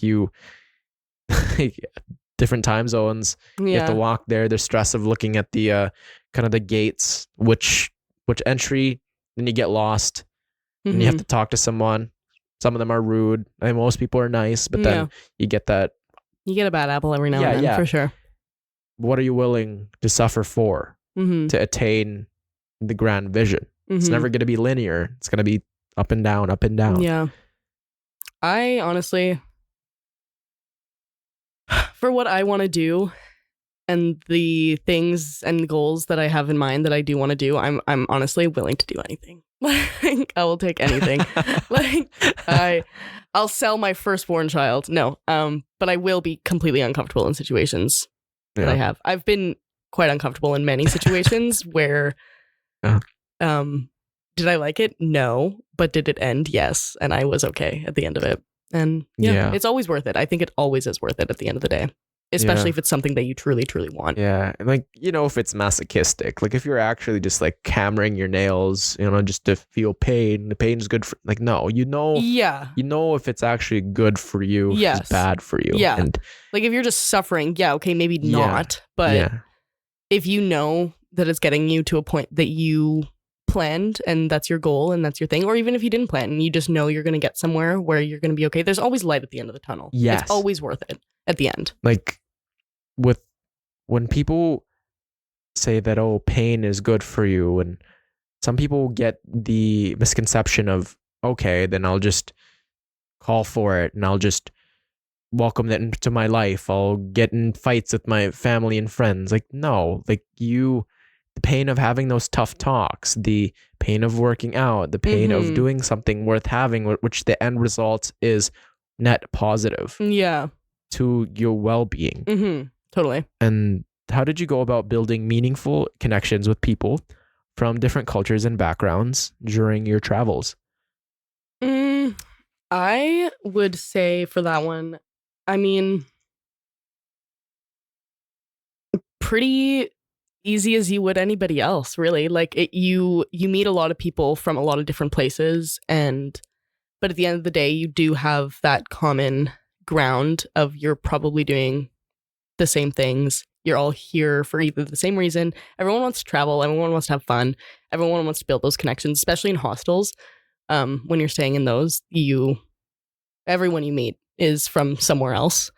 different time zones. You have to walk there. The stress of looking at the kind of the gates, which entry, then you get lost. And you have to talk to someone. Some of them are rude. I mean, most people are nice, but then you get that. You get a bad apple every now and then, for sure. What are you willing to suffer for to attain the grand vision? It's never going to be linear. It's going to be up and down, up and down. Yeah. I honestly, for what I want to do and the things and goals that I have in mind that I do want to do, I'm honestly willing to do anything. Like I will take anything. Like I'll sell my firstborn child. No. But I will be completely uncomfortable in situations that I have. I've been quite uncomfortable in many situations where did I like it? No. But did it end? Yes. And I was okay at the end of it. And it's always worth it. I think it always is worth it at the end of the day. Especially if it's something that you truly, truly want. Yeah. And like, if it's masochistic, like if you're actually just like hammering your nails, just to feel pain, the pain is good for, like, no, if it's actually good for you, it's bad for you. Yeah. And like if you're just suffering, okay, maybe not. But if you know that it's getting you to a point that you planned and that's your goal and that's your thing, or even if you didn't plan and you just know you're going to get somewhere where you're going to be okay, there's always light at the end of the tunnel. Yes. It's always worth it at the end. Like when people say that, oh, pain is good for you, and some people get the misconception of, okay, then I'll just call for it and I'll just welcome that into my life. I'll get in fights with my family and friends. Like, no, like the pain of having those tough talks, the pain of working out, the pain of doing something worth having, which the end result is net positive to your well-being. Totally. And how did you go about building meaningful connections with people from different cultures and backgrounds during your travels? I would say for that one, I mean, pretty easy as you would anybody else, really. Like you meet a lot of people from a lot of different places, but at the end of the day, you do have that common ground of you're probably doing the same things. You're all here for either the same reason. Everyone wants to travel. Everyone wants to have fun. Everyone wants to build those connections, especially in hostels. When you're staying in those, everyone you meet is from somewhere else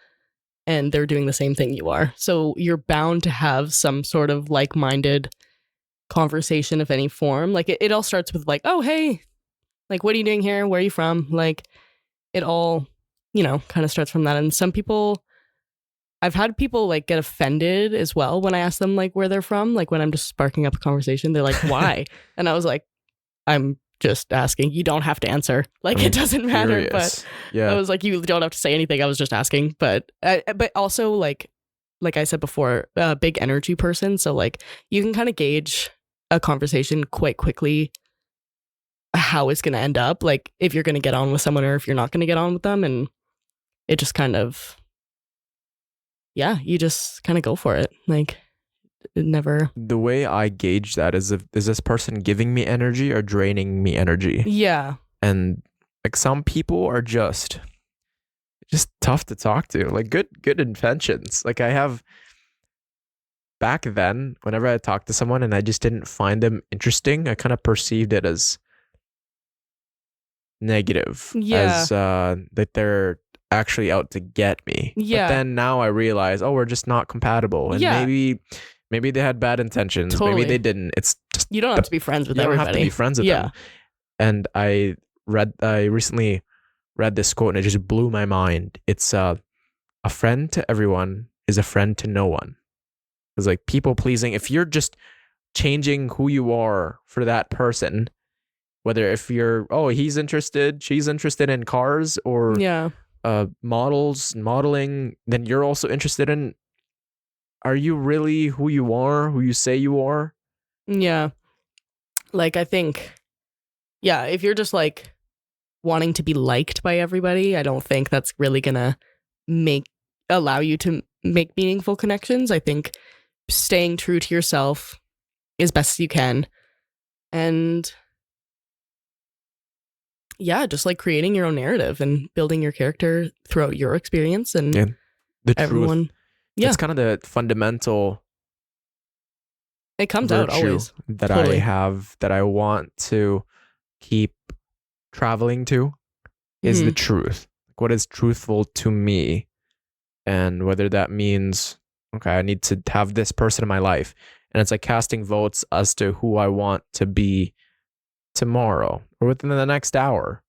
and they're doing the same thing you are. So you're bound to have some sort of like-minded conversation of any form. Like it all starts with like, oh, hey, like, what are you doing here? Where are you from? Like it all, kind of starts from that. And some people, I've had people like get offended as well when I ask them like where they're from. Like when I'm just sparking up a conversation, they're like, why? And I was like, I'm just asking. You don't have to answer. Like it doesn't matter. Curious. But I was like, you don't have to say anything. I was just asking. But also like I said before, a big energy person. So like you can kind of gauge a conversation quite quickly how it's going to end up. Like if you're going to get on with someone or if you're not going to get on with them. And it just kind of, you just kind of go for it. Like it never. The way I gauge that is is this person giving me energy or draining me energy? Yeah. And like some people are just tough to talk to. Like good intentions. Like I have back then, whenever I talked to someone and I just didn't find them interesting, I kind of perceived it as negative. As that they're actually out to get me. But then now I realize, oh, we're just not compatible. And maybe they had bad intentions. Totally. Maybe they didn't. It's just you don't have to be friends with everybody. You don't have to be friends with them. And I recently read this quote and it just blew my mind. It's a friend to everyone is a friend to no one. It's like people pleasing. If you're just changing who you are for that person, whether if you're, oh, she's interested in cars or modeling, then you're also interested in, are you really who you are, who you say you are? Yeah. Like, I think, if you're just like wanting to be liked by everybody, I don't think that's really gonna allow you to make meaningful connections. I think staying true to yourself as best as you can. And just like creating your own narrative and building your character throughout your experience and the everyone. Truth. It's kind of the fundamental. It comes out always that I have that I want to keep traveling to is the truth. What is truthful to me, and whether that means I need to have this person in my life, and it's like casting votes as to who I want to be tomorrow or within the next hour.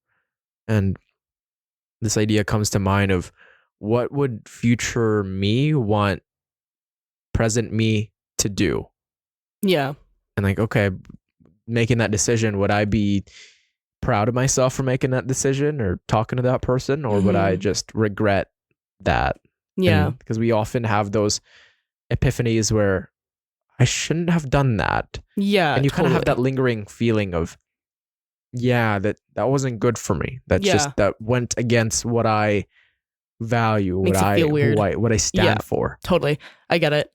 And this idea comes to mind of what would future me want present me to do? Yeah. And like, okay, making that decision, would I be proud of myself for making that decision or talking to that person, or would I just regret that? Yeah. Because we often have those epiphanies where I shouldn't have done that. Yeah. And you kind of have that lingering feeling of, that wasn't good for me. That's just, that went against what I value, what I stand for. Totally. I get it.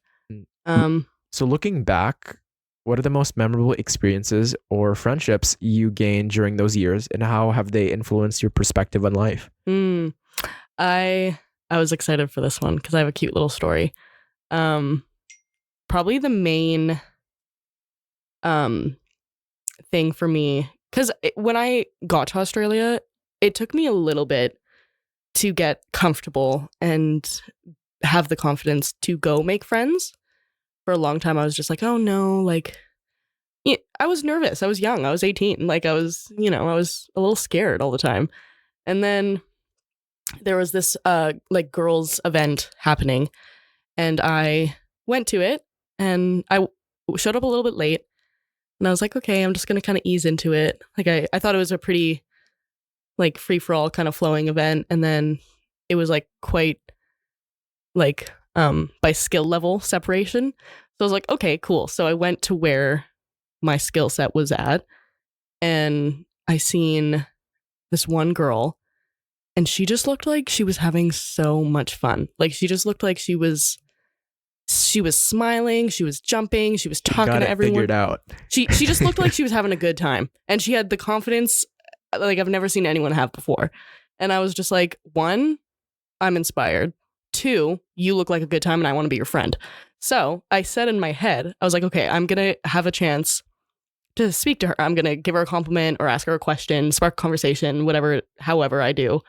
So looking back, what are the most memorable experiences or friendships you gained during those years, and how have they influenced your perspective on life? I was excited for this one because I have a cute little story. Probably the main thing for me, because when I got to Australia, it took me a little bit to get comfortable and have the confidence to go make friends. For a long time, I was just like, oh no, like, I was nervous. I was young. I was 18. Like, I was a little scared all the time. And then there was this like girls event happening, and I went to it, and I showed up a little bit late, and I was like, okay, I'm just gonna kind of ease into it. Like, I thought it was a pretty like free for all kind of flowing event, and then it was like quite like by skill level separation. So I was like, okay, cool. So I went to where my skill set was at, and I seen this one girl, and she just looked like she was having so much fun. Like, she just looked like she was smiling, she was jumping, she was talking Got to it everyone. figured out. She just looked like she was having a good time, and she had the confidence like I've never seen anyone have before. And I was just like, one, I'm inspired. Two, you look like a good time, and I want to be your friend. So I said in my head, I was like, okay, I'm gonna have a chance to speak to her. I'm gonna give her a compliment or ask her a question, spark a conversation, whatever, however I do,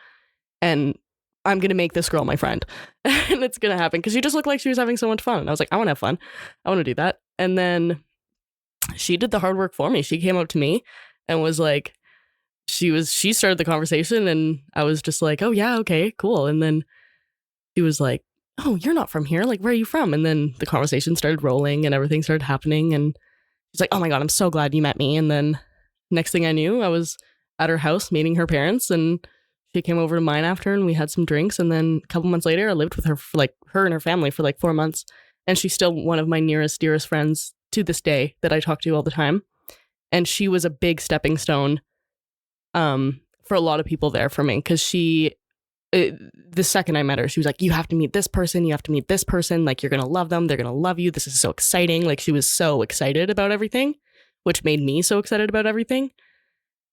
and I'm gonna make this girl my friend. And it's gonna happen because she just looked like she was having so much fun. And I was like, I want to have fun. I want to do that. And then she did the hard work for me. She came up to me and was like, she started the conversation, and I was just like, oh yeah, okay, cool. And then she was like, oh, you're not from here. Like, where are you from? And then the conversation started rolling and everything started happening. And she's like, oh my God, I'm so glad you met me. And then next thing I knew, I was at her house meeting her parents, and she came over to mine after, and we had some drinks. And then a couple months later, I lived with her for like her and her family for like 4 months. And she's still one of my nearest, dearest friends to this day that I talk to all the time. And she was a big stepping stone for a lot of people there for me, because the second I met her, she was like, you have to meet this person, you have to meet this person, like, you're gonna love them, they're gonna love you, this is so exciting. Like, she was so excited about everything, which made me so excited about everything.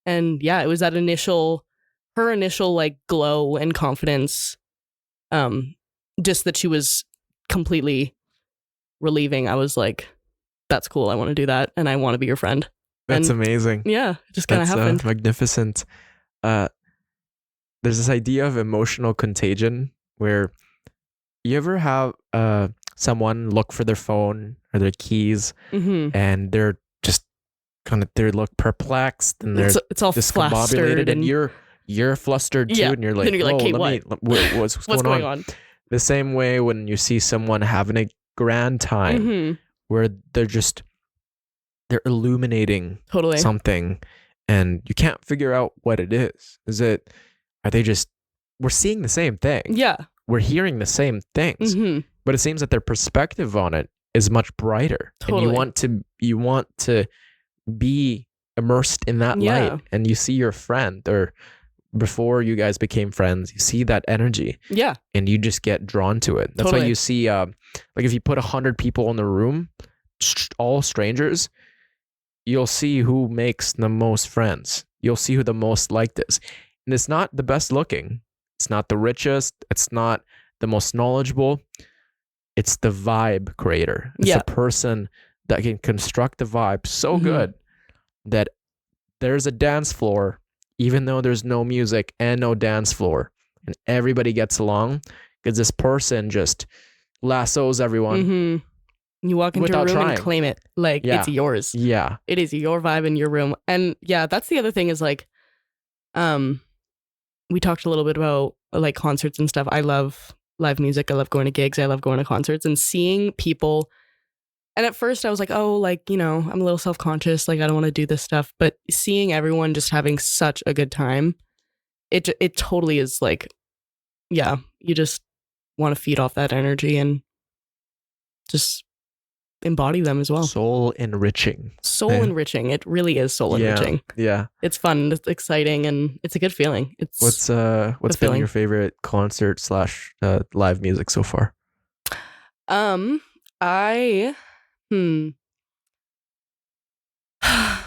And yeah, it was that her initial like glow and confidence, just that she was completely relieving. I was like, that's cool, I want to do that, and I want to be your friend. That's And amazing. yeah, it just kind of That's happened. magnificent. There's this idea of emotional contagion where you ever have someone look for their phone or their keys, Mm-hmm. and they're just they look perplexed, and they're It's all discombobulated, flustered, and you're flustered too, Yeah. and you're like, Then you're like, "Oh, "Okay, what's what's going on?" The same way when you see someone having a grand time, Mm-hmm. where they're illuminating Totally. something, and you can't figure out what it is. Are they just, we're seeing the same thing. Yeah. We're hearing the same things, Mm-hmm. but it seems that their perspective on it is much brighter. Totally. And you want to be immersed in that Yeah. light, and you see your friend, or before you guys became friends, you see that energy, Yeah. and you just get drawn to it. That's why Totally. you see, like, if you put 100 people in the room, all strangers, you'll see who makes the most friends. You'll see who the most liked is. And it's not the best looking. It's not the richest. It's not the most knowledgeable. It's the vibe creator. It's Yeah. the person that can construct the vibe so Mhm. good that there's a dance floor, even though there's no music and no dance floor, and everybody gets along because this person just lassos everyone. Mm-hmm. You walk into a Without room trying. and claim it. Like, Yeah. it's yours. Yeah. It is your vibe in your room. And yeah, that's the other thing is like, we talked a little bit about like concerts and stuff. I love live music. I love going to gigs. I love going to concerts and seeing people. And at first I was like, oh, like, I'm a little self-conscious. Like, I don't want to do this stuff. But seeing everyone just having such a good time, it totally is like, yeah, you just want to feed off that energy and just embody them as well. Soul enriching. Soul Yeah. enriching. It really is soul enriching. Yeah. It's fun. It's exciting, and it's a good feeling. It's What's been fulfilling. your favorite concert / live music so far? I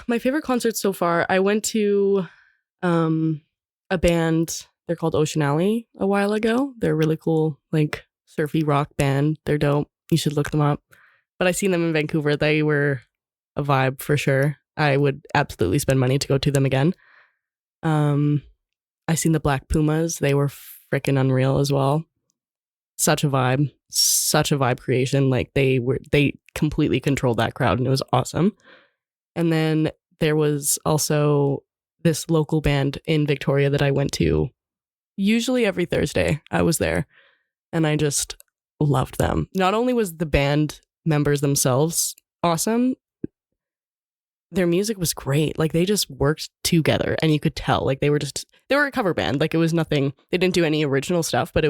my favorite concert so far. I went to a band. They're called Ocean Alley a while ago. They're a really cool, like, surfy rock band. They're dope. You should look them up. But I seen them in Vancouver. They were a vibe for sure. I would absolutely spend money to go to them again. I seen the Black Pumas. They were freaking unreal as well. Such a vibe creation. Like they completely controlled that crowd and it was awesome. And then there was also this local band in Victoria that I went to usually every Thursday. I was there and I just loved them. Not only was the band members themselves awesome, their music was great. Like they just worked together and you could tell like they were a cover band. Like it was nothing, they didn't do any original stuff, but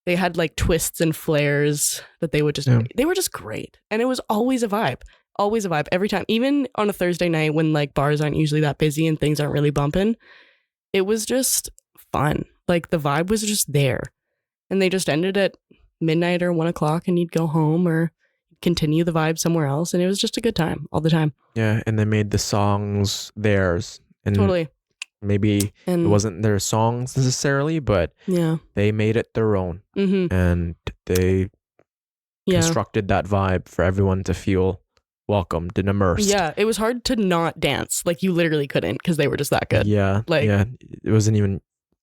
they had like twists and flares that they would they were just great. And it was always a vibe every time, even on a Thursday night when like bars aren't usually that busy and things aren't really bumping. It was just fun. Like the vibe was just there and they just ended at midnight or 1:00 and you'd go home or continue the vibe somewhere else. And it was just a good time all the time. Yeah. And they made the songs theirs. And Totally. maybe it wasn't their songs necessarily, but they made it their own. And they constructed that vibe for everyone to feel welcomed and immersed. Yeah, it was hard to not dance. Like you literally couldn't because they were just that good. Yeah, like it wasn't even.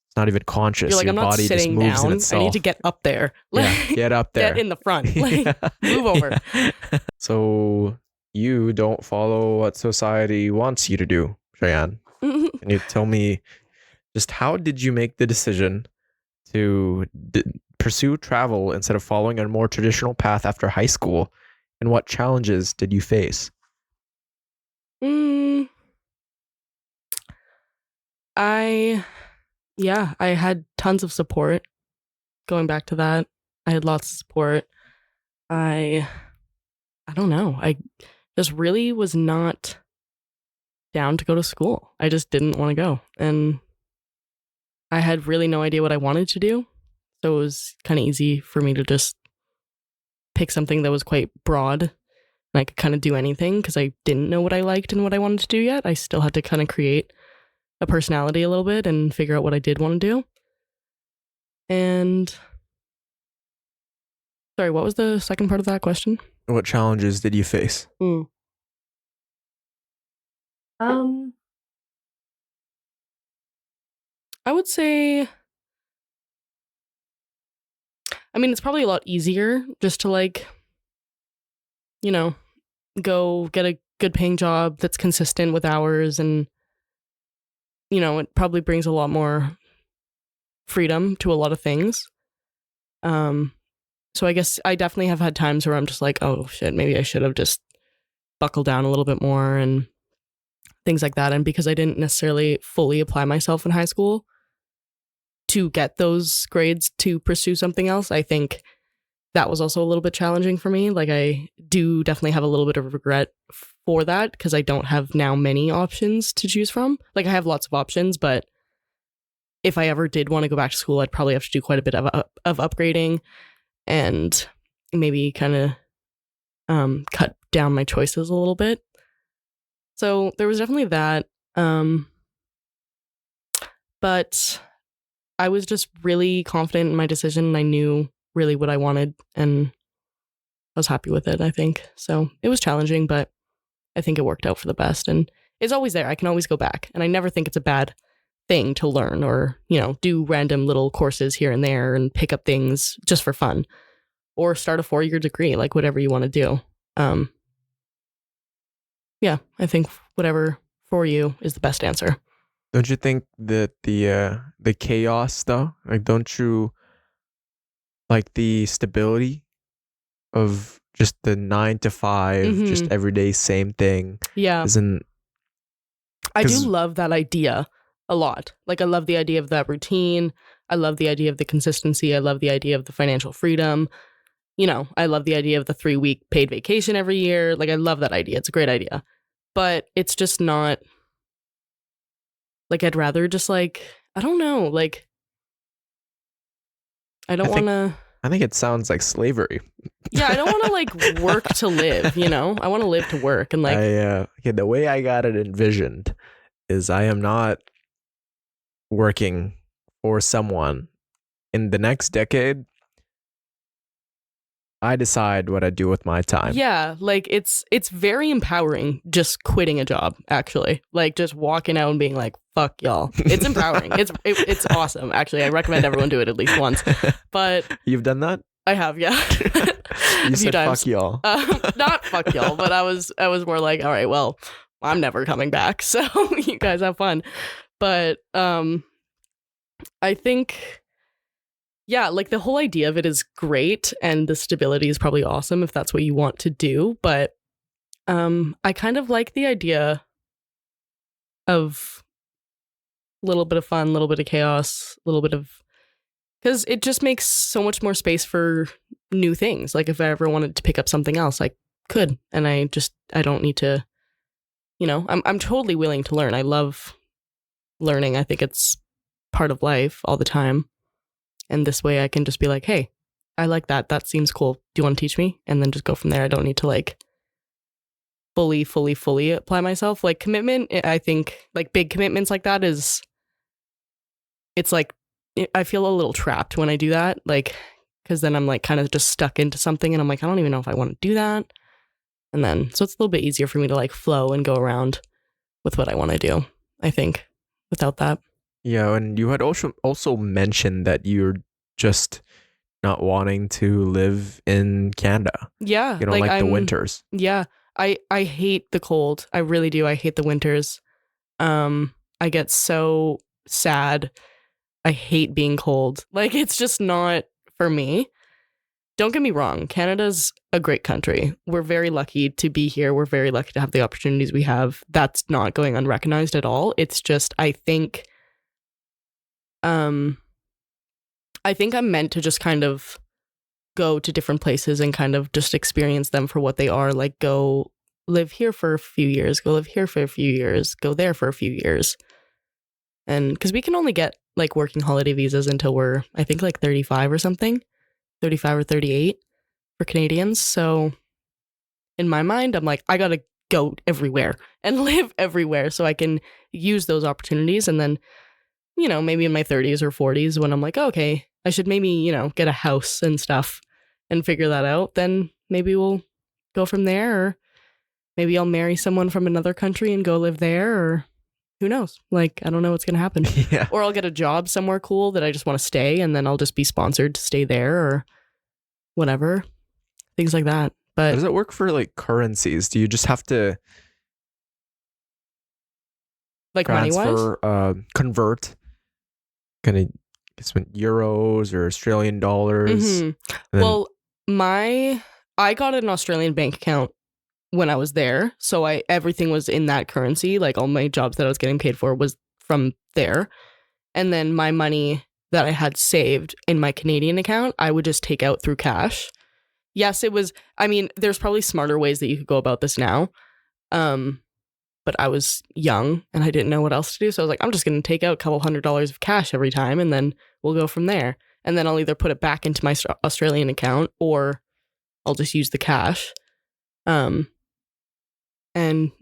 It's not even conscious. You're like, your I'm not body sitting just moves down. in itself. I need to get up there. Like, get up there. Get in the front. Like, move over. So you don't follow what society wants you to do, Cheyenne. Can you tell me just how did you make the decision to pursue travel instead of following a more traditional path after high school? And what challenges did you face? I had tons of support. Going back to that, I had lots of support. I don't know. I just really was not down to go to school. I just didn't want to go. And I had really no idea what I wanted to do. So it was kind of easy for me to just pick something that was quite broad and I could kind of do anything because I didn't know what I liked and what I wanted to do yet. I still had to kind of create a personality a little bit and figure out what I did want to do. And sorry, what was the second part of that question? What challenges did you face? I would say, I mean, it's probably a lot easier just to like, you know, go get a good paying job that's consistent with hours and, you know, it probably brings a lot more freedom to a lot of things. So I guess I definitely have had times where I'm just like, oh shit, maybe I should have just buckled down a little bit more and things like that. And because I didn't necessarily fully apply myself in high school to get those grades to pursue something else, I think that was also a little bit challenging for me. Like I do definitely have a little bit of regret for that because I don't have now many options to choose from. Like I have lots of options, but if I ever did want to go back to school, I'd probably have to do quite a bit of upgrading and maybe kind of cut down my choices a little bit. So there was definitely that. But I was just really confident in my decision and I knew really what I wanted and I was happy with it, I think. So it was challenging, but I think it worked out for the best. And it's always there. I can always go back. And I never think it's a bad thing to learn or, you know, do random little courses here and there and pick up things just for fun or start a 4-year degree, like whatever you want to do. Yeah, I think whatever for you is the best answer. Don't you think that the chaos though, like don't you like the stability of just the 9 to 5, just everyday same thing? Yeah. I do love that idea a lot. Like I love the idea of that routine. I love the idea of the consistency. I love the idea of the financial freedom. You know, I love the idea of the 3-week paid vacation every year. Like I love that idea. It's a great idea. But it's just not like I'd rather just like, I don't know, like I think it sounds like slavery. Yeah, I don't want to like work to live, you know? I want to live to work and like the way I got it envisioned is I am not working for someone in the next decade. I decide what I do with my time. Yeah, like it's very empowering just quitting a job, actually. Like just walking out and being like, fuck y'all. It's empowering. It's awesome. Actually, I recommend everyone do it at least once. But You've done that? I have, yeah. You A few said times. fuck y'all. Not fuck y'all, but I was more like, all right, well, I'm never coming back. So you guys have fun. But I think, yeah, like the whole idea of it is great and the stability is probably awesome if that's what you want to do. But I kind of like the idea of a little bit of fun, a little bit of chaos, a little bit of, because it just makes so much more space for new things. Like if I ever wanted to pick up something else, I could. And I don't need to, I'm totally willing to learn. I love learning. I think it's part of life all the time. And this way I can just be like, hey, I like that. That seems cool. Do you want to teach me? And then just go from there. I don't need to like fully apply myself. Like commitment, I think like big commitments like that it's like, I feel a little trapped when I do that. Like, because then I'm like kind of just stuck into something and I'm like, I don't even know if I want to do that. And then, so it's a little bit easier for me to like flow and go around with what I want to do, I think, without that. Yeah, and you had also mentioned that you're just not wanting to live in Canada. Yeah. You don't like the winters. Yeah. I hate the cold. I really do. I hate the winters. I get so sad. I hate being cold. Like it's just not for me. Don't get me wrong. Canada's a great country. We're very lucky to be here. We're very lucky to have the opportunities we have. That's not going unrecognized at all. It's just, I think I'm meant to just kind of go to different places and kind of just experience them for what they are. Like go live here for a few years, go live here for a few years, go there for a few years. And because we can only get like working holiday visas until we're, I think like 35 or something, 35 or 38 for Canadians. So in my mind, I'm like, I got to go everywhere and live everywhere so I can use those opportunities. And then, maybe in my 30s or 40s when I'm like, okay, I should maybe, get a house and stuff and figure that out. Then maybe we'll go from there. Or maybe I'll marry someone from another country and go live there. Or who knows? Like, I don't know what's going to happen. Yeah. Or I'll get a job somewhere cool that I just want to stay and then I'll just be sponsored to stay there or whatever. Things like that. But how does it work for like currencies? Do you just have to like money-wise? transfer, convert kind of euros or Australian dollars? Mm-hmm. Well, I got an Australian bank account when I was there. So everything was in that currency. Like all my jobs that I was getting paid for was from there. And then my money that I had saved in my Canadian account, I would just take out through cash. Yes, it was, there's probably smarter ways that you could go about this now. But I was young and I didn't know what else to do. So I was like, I'm just going to take out a couple $100s of cash every time and then we'll go from there. And then I'll either put it back into my Australian account or I'll just use the cash. And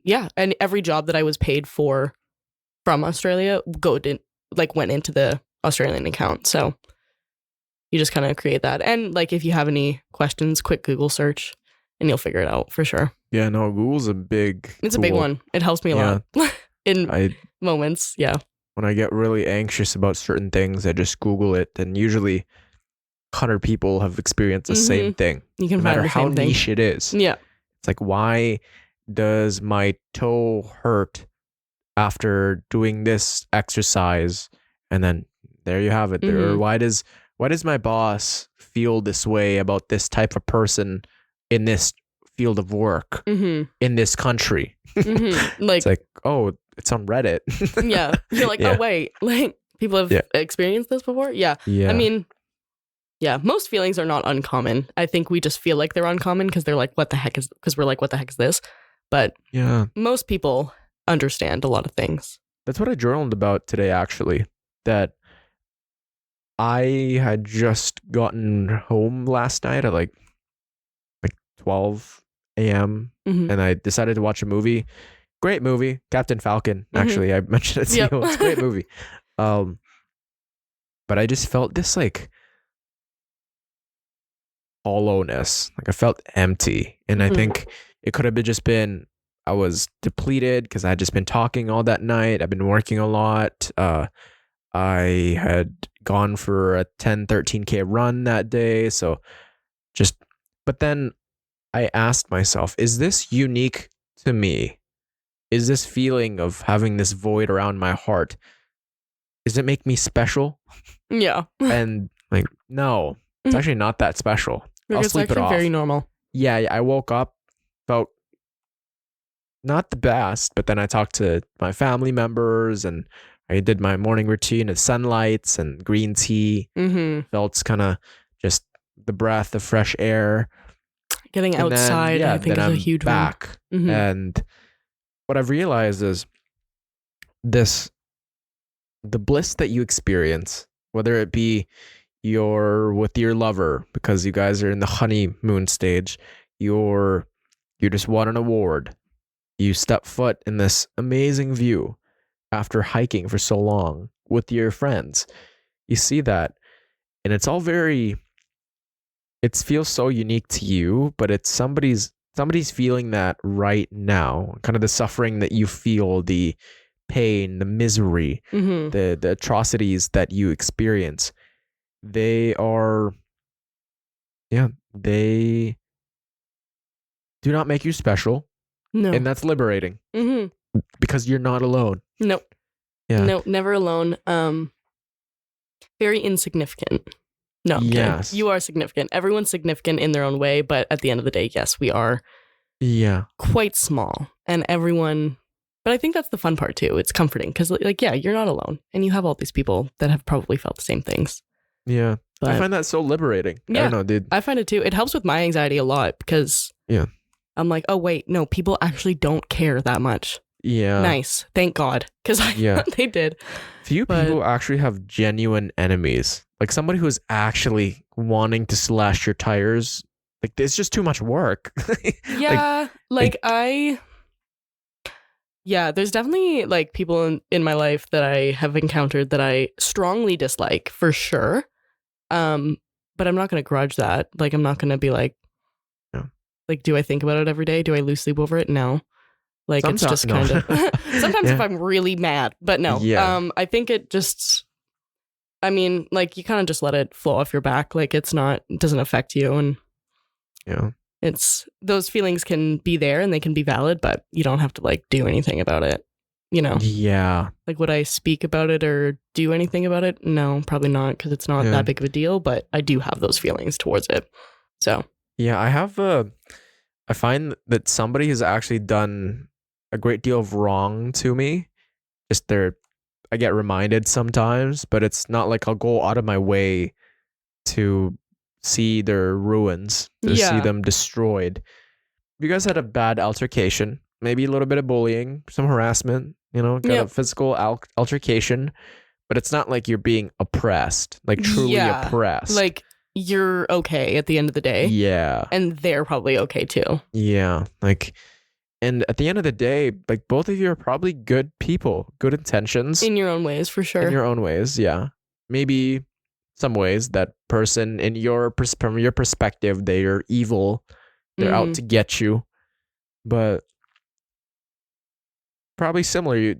yeah, and every job that I was paid for from Australia went into the Australian account. So you just kind of create that. And like, if you have any questions, quick Google search and you'll figure it out for sure. Yeah, no, Google's a big It's a big one. It helps me a lot in moments. Yeah. When I get really anxious about certain things, I just Google it, and usually 100 people have experienced the same thing. You can no find matter the how same thing. niche it is. Yeah. It's like, why does my toe hurt after doing this exercise? And then there you have it. Or why does my boss feel this way about this type of person in this field of work in this country? Like, it's like, oh, it's on Reddit. Yeah. You're like, oh, wait. Like, people have experienced this before? Yeah. Yeah, most feelings are not uncommon. I think we just feel like they're uncommon because we're like, what the heck is this? But yeah, most people understand a lot of things. That's what I journaled about today, actually. That I had just gotten home last night at like 12 a.m. And I decided to watch a movie. Great movie, Captain Falcon. Actually, I mentioned it to you. It's a great movie. But I just felt this like hollowness. Like I felt empty. And I think it could have been I was depleted because I had just been talking all that night. I've been working a lot. I had gone for a 13K run that day. So just, but then I asked myself, is this unique to me? Is this feeling of having this void around my heart, does it make me special? Yeah. And like, no, it's actually not that special. I'll It's sleep it actually off. very normal. Yeah, I woke up, felt not the best, but then I talked to my family members and I did my morning routine of sunlights and green tea. Felt kind of just the breath of fresh air. Getting And outside, then, I think, is a huge back. one. And what I've realized is the bliss that you experience, whether it be you're with your lover because you guys are in the honeymoon stage, you just won an award, you step foot in this amazing view after hiking for so long with your friends, you see that, and it's all it feels so unique to you, but it's somebody's feeling that right now, kind of the suffering that you feel, the pain, the misery, the atrocities that you experience. They do not make you special. No. And that's liberating. Because you're not alone. Nope. Yeah. Nope, never alone. Very insignificant. No, I'm kidding. You are significant. Everyone's significant in their own way, but at the end of the day, yes, we are quite small. And everyone, but I think that's the fun part too. It's comforting because like, yeah, you're not alone. And you have all these people that have probably felt the same things. Yeah. But I find that so liberating. Yeah, I don't know, dude. I find it too. It helps with my anxiety a lot because I'm like, oh wait, no, people actually don't care that much. Yeah. Nice. Thank God. Because they did. Few people actually have genuine enemies. Like somebody who's actually wanting to slash your tires. Like it's just too much work. Yeah. There's definitely like people in my life that I have encountered that I strongly dislike for sure. But I'm not going to grudge that. Like, I'm not going to be like, do I think about it every day? Do I lose sleep over it? No. Like, it's just kind of, sometimes if I'm really mad, but no. I think it just, I mean, like, you kind of just let it flow off your back. Like, it doesn't affect you. And those feelings can be there and they can be valid, but you don't have to like do anything about it, you know? Yeah. Like, would I speak about it or do anything about it? No, probably not, because it's not that big of a deal, but I do have those feelings towards it. So. Yeah, I find that somebody has actually done a great deal of wrong to me. I get reminded sometimes, but it's not like I'll go out of my way to see their ruins, to see them destroyed. You guys had a bad altercation, maybe a little bit of bullying, some harassment, got a physical altercation, but it's not like you're being oppressed, like truly oppressed. Like, you're okay at the end of the day. Yeah. And they're probably okay too. Yeah. Like, and at the end of the day, like both of you are probably good people, good intentions. In your own ways, for sure. In your own ways, yeah. Maybe some ways that person from your perspective, they are evil. They're out to get you. But probably similar.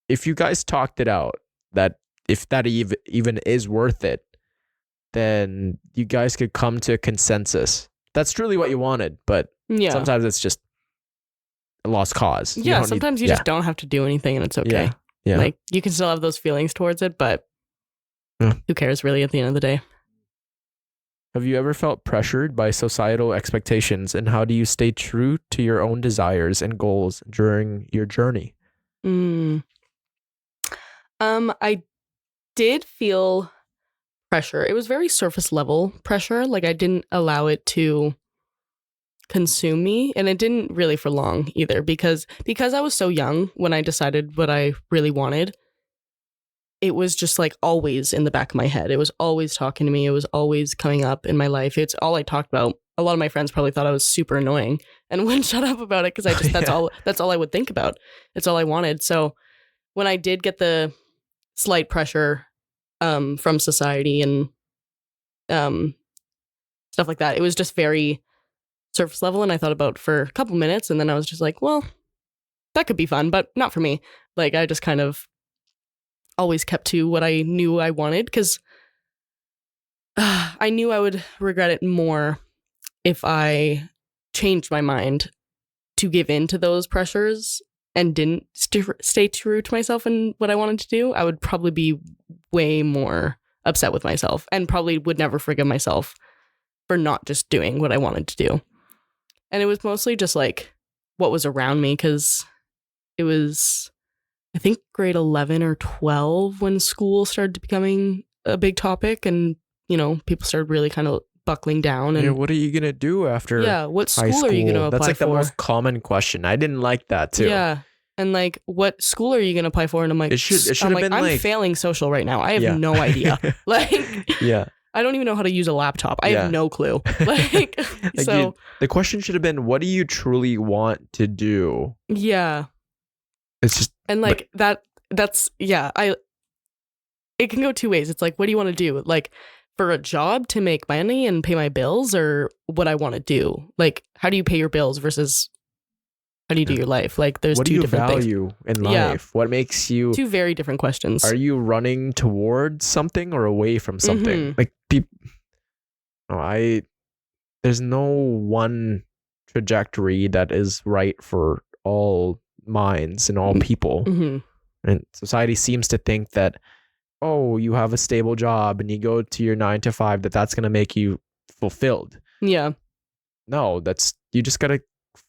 If you guys talked it out, that if that even is worth it, then you guys could come to a consensus. That's truly what you wanted, but sometimes it's just a lost cause. Yeah, sometimes you just don't have to do anything and it's okay. Yeah. Like, you can still have those feelings towards it, but who cares really at the end of the day? Have you ever felt pressured by societal expectations, and how do you stay true to your own desires and goals during your journey? I did feel pressure. It was very surface level pressure. Like, I didn't allow it to consume me, and it didn't really for long either, because I was so young when I decided what I really wanted. It was just like always in the back of my head. It was always talking to me. It was always coming up in my life. It's all I talked about. A lot of my friends probably thought I was super annoying and wouldn't shut up about it, because that's all I would think about. It's all I wanted. So when I did get the slight pressure from society and stuff like that. It was just very surface level, and I thought about it for a couple minutes, and then I was just like, well, that could be fun, but not for me. Like, I just kind of always kept to what I knew I wanted, because I knew I would regret it more if I changed my mind to give in to those pressures and didn't stay true to myself and what I wanted to do. I would probably be way more upset with myself and probably would never forgive myself for not just doing what I wanted to do. And it was mostly just like what was around me, because it was, I think, grade 11 or 12 when school started becoming a big topic, and, you know, people started really kind of buckling down. And yeah, what are you gonna do after what high school are you going to apply That's like for? the most common question. I didn't like that too. Yeah. And like, what school are you going to apply for? And I'm like, It should have been I'm like failing social right now. I have Yeah. no idea. Like, yeah. I don't even know how to use a laptop. I Yeah. have no clue. Like, Like, so the question should have been, what do you truly want to do? yeah. It's just And like that's it can go two ways. It's like, what do you want to do? Like, for a job to make money and pay my bills, or what I want to do? Like, how do you pay your bills versus how do you do your life? Like, there's what do two you different things. value in life? Yeah. What makes you Two very different questions. Are you running towards something or away from something? Mhm. Like there's no one trajectory that is right for all minds and all people. Mhm. And society seems to think that, oh, you have a stable job and you go to your 9 to 5, that's going to make you fulfilled. Yeah. No, you just got to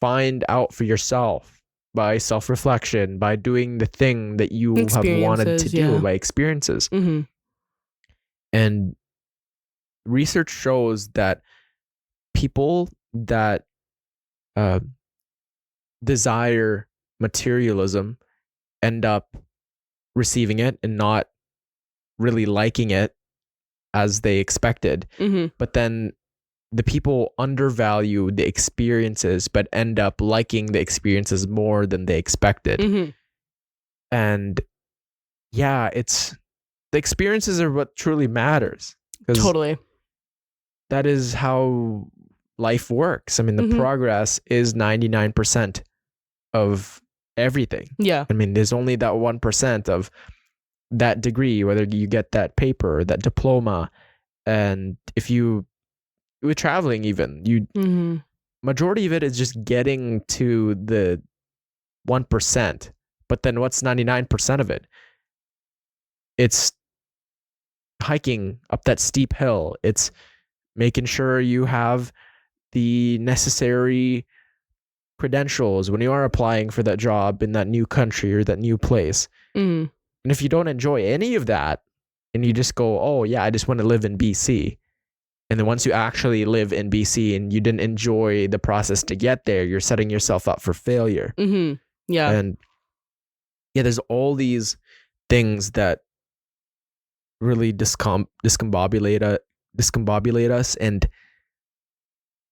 find out for yourself by self-reflection, by doing the thing that you have wanted to do, Yeah. by experiences. Mm-hmm. And research shows that people that desire materialism end up receiving it and not really liking it as they expected. Mm-hmm. But then the people undervalue the experiences but end up liking the experiences more than they expected. Mm-hmm. And yeah, the experiences are what truly matters. 'Cause Totally. that is how life works. I mean, the Mhm. progress is 99% of everything. Yeah. I mean, there's only that 1% of that degree, whether you get that paper, that diploma. And if you, with traveling even, Mm-hmm. majority of it is just getting to the 1%. But then what's 99% of it? It's hiking up that steep hill. It's making sure you have the necessary credentials when you are applying for that job in that new country or that new place. Mm-hmm. And if you don't enjoy any of that and you just go, oh yeah, I just want to live in BC. And then once you actually live in BC and you didn't enjoy the process to get there, you're setting yourself up for failure. Mm-hmm. Yeah. And yeah, there's all these things that really discombobulate us, and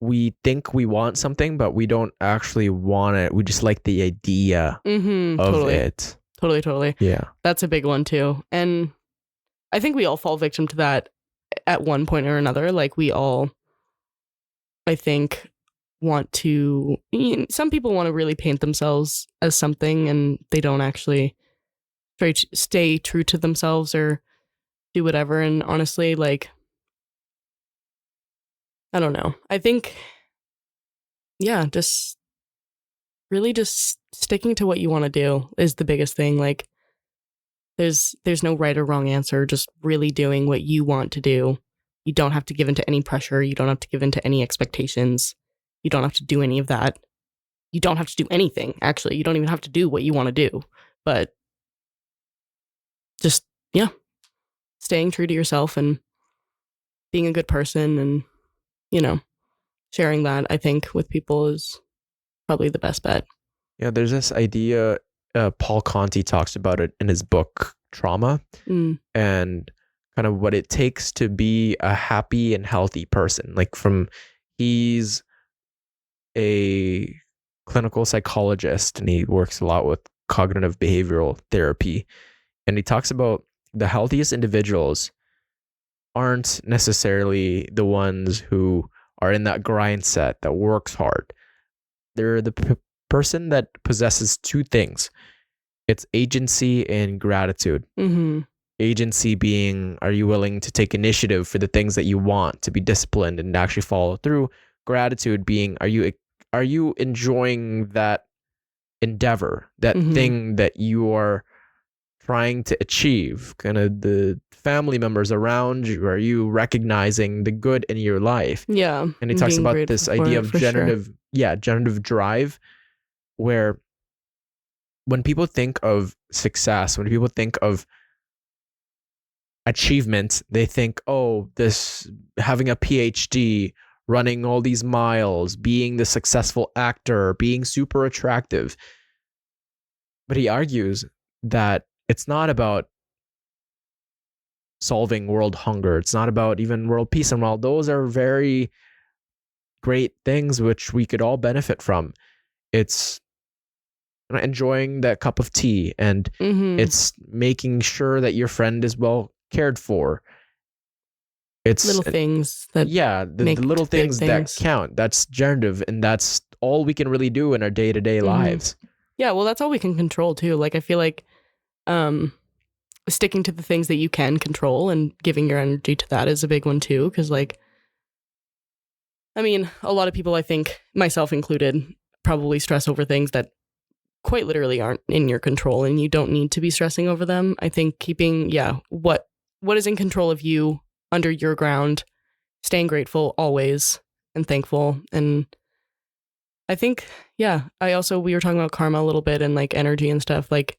we think we want something, but we don't actually want it. We just like the idea Mm-hmm. of Totally. it. Totally. Yeah. That's a big one too. And I think we all fall victim to that at one point or another. Like, we all, I think, want to, some people want to really paint themselves as something, and they don't actually stay true to themselves or do whatever. And honestly, like, I don't know. I think, yeah, just really just sticking to what you want to do is the biggest thing. Like, there's no right or wrong answer. Just really doing what you want to do. You don't have to give into any pressure. You don't have to give into any expectations. You don't have to do any of that. You don't have to do anything. Actually, you don't even have to do what you want to do. But just, yeah, staying true to yourself and being a good person, and, sharing that, I think, with people is probably the best bet. Yeah, there's this idea, Paul Conti talks about it in his book, Trauma, Mm. and kind of what it takes to be a happy and healthy person. Like, he's a clinical psychologist and he works a lot with cognitive behavioral therapy. And he talks about the healthiest individuals aren't necessarily the ones who are in that grind set that works hard. They're the person that possesses two things. It's agency and gratitude. Mm-hmm. Agency being, are you willing to take initiative for the things that you want, to be disciplined and actually follow through? Gratitude being, are you enjoying that endeavor, that Mm-hmm. thing that you are trying to achieve? Kind of the family members around you, are you recognizing the good in your life? Yeah. And he talks Being about grateful this for idea it, of for sure. generative drive, where when people think of success, when people think of achievement, they think, oh, this having a PhD, running all these miles, being the successful actor, being super attractive. But he argues that it's not about solving world hunger. It's not about even world peace. And while those are very great things which we could all benefit from, it's enjoying that cup of tea, and Mm-hmm. it's making sure that your friend is well cared for. It's Little things that the make little big things that things. count. That's generative, and that's all we can really do in our day-to-day Mm-hmm. lives. Yeah, well, that's all we can control too. Like, I feel like sticking to the things that you can control and giving your energy to that is a big one too. Because, like, I mean, a lot of people, I think, myself included, probably stress over things that quite literally aren't in your control, and you don't need to be stressing over them. I think keeping, what is in control of you, under your ground, staying grateful always and thankful. And I think, we were talking about karma a little bit and like energy and stuff. Like,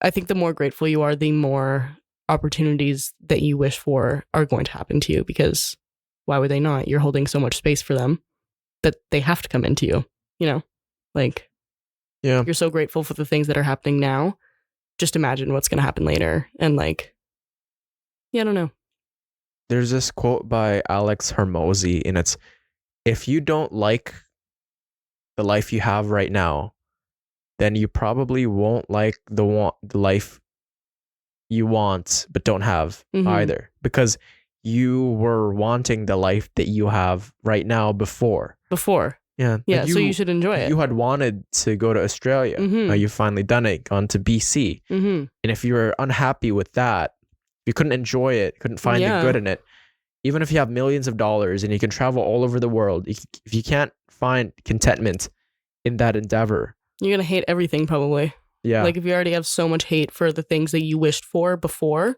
I think the more grateful you are, the more opportunities that you wish for are going to happen to you, because why would they not? You're holding so much space for them that they have to come into you, you know? Like, Yeah. you're so grateful for the things that are happening now. Just imagine what's going to happen later. And like, I don't know. There's this quote by Alex Hormozy, and it's, if you don't like the life you have right now, then you probably won't like the life you want but don't have either, because you were wanting the life that you have right now before. Yeah, like so you should enjoy it. You had wanted to go to Australia. Now you've finally done it, gone to BC. And if you were unhappy with that, you couldn't enjoy it, couldn't find the good in it, even if you have millions of dollars and you can travel all over the world, if you can't find contentment in that endeavor, you're going to hate everything probably. Yeah. Like, if you already have so much hate for the things that you wished for before,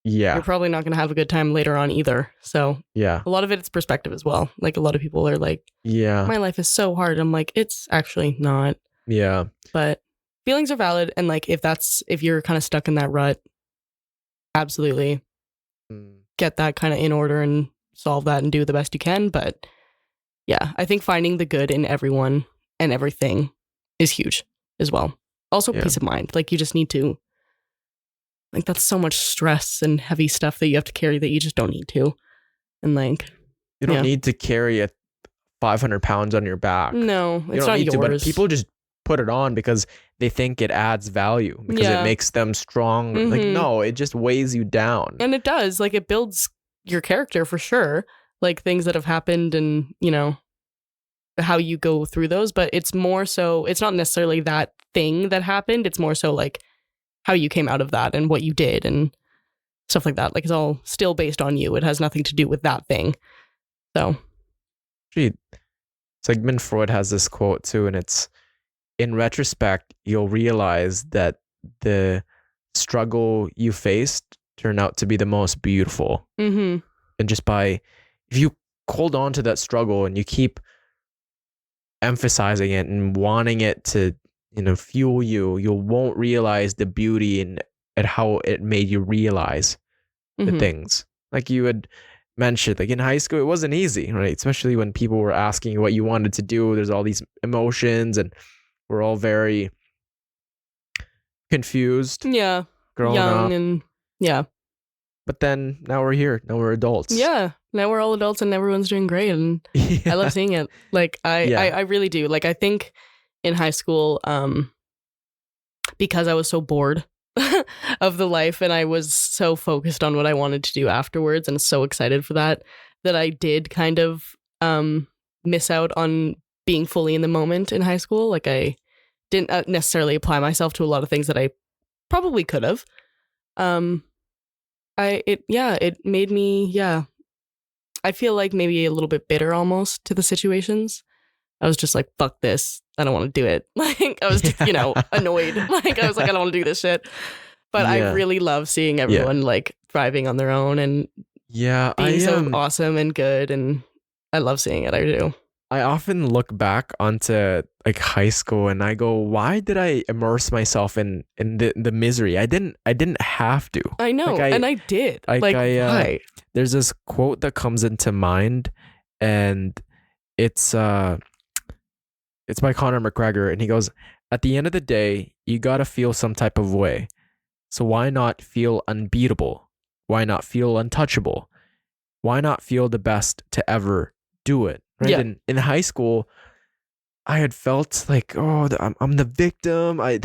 you're probably not going to have a good time later on either. So a lot of it's perspective as well. Like, a lot of people are like, my life is so hard. I'm like, it's actually not. Yeah. But feelings are valid. And like, if you're kind of stuck in that rut, absolutely get that kind of in order and solve that and do the best you can. But yeah, I think finding the good in everyone and everything is huge as well. Also, peace of mind. Like, you just need to, like, that's so much stress and heavy stuff that you have to carry that you just don't need to. And like, you don't need to carry 500 pounds on your back. No, it's not yours. But people just put it on because they think it adds value, because it makes them strong. Like, no, it just weighs you down. And it does. Like, it builds your character for sure. Like, things that have happened and, you know, how you go through those. But it's more so, it's not necessarily that thing that happened. It's more so like how you came out of that and what you did and stuff like that. Like, it's all still based on you. It has nothing to do with that thing. So. Gee, Sigmund Freud has this quote too, and it's, in retrospect, you'll realize that the struggle you faced turned out to be the most beautiful. And just if you hold on to that struggle and you keep emphasizing it and wanting it to, fuel you, you won't realize the beauty and how it made you realize the things. Like you had mentioned, like in high school, it wasn't easy, right? Especially when people were asking you what you wanted to do. There's all these emotions, and we're all very confused. Yeah. Growing young up. And But then now we're here. Now we're adults. Yeah. Now we're all adults and everyone's doing great. And I love seeing it. Like, I really do. Like, I think in high school, because I was so bored of the life and I was so focused on what I wanted to do afterwards and so excited for that I did kind of miss out on being fully in the moment in high school. Like I didn't necessarily apply myself to a lot of things that I probably could have. It made me, I feel like maybe a little bit bitter almost to the situations. I was just like, fuck this. I don't want to do it. Like I was just, annoyed. Like I was like, I don't want to do this shit. But I really love seeing everyone like thriving on their own and being so awesome and good. And I love seeing it. I do. I often look back onto like high school and I go, why did I immerse myself in the misery? I didn't have to. I know, and I did. Why? There's this quote that comes into mind, and it's by Conor McGregor, and he goes, at the end of the day, you gotta feel some type of way. So why not feel unbeatable? Why not feel untouchable? Why not feel the best to ever do it? Right. Yeah. In high school, I had felt like, I'm the victim. I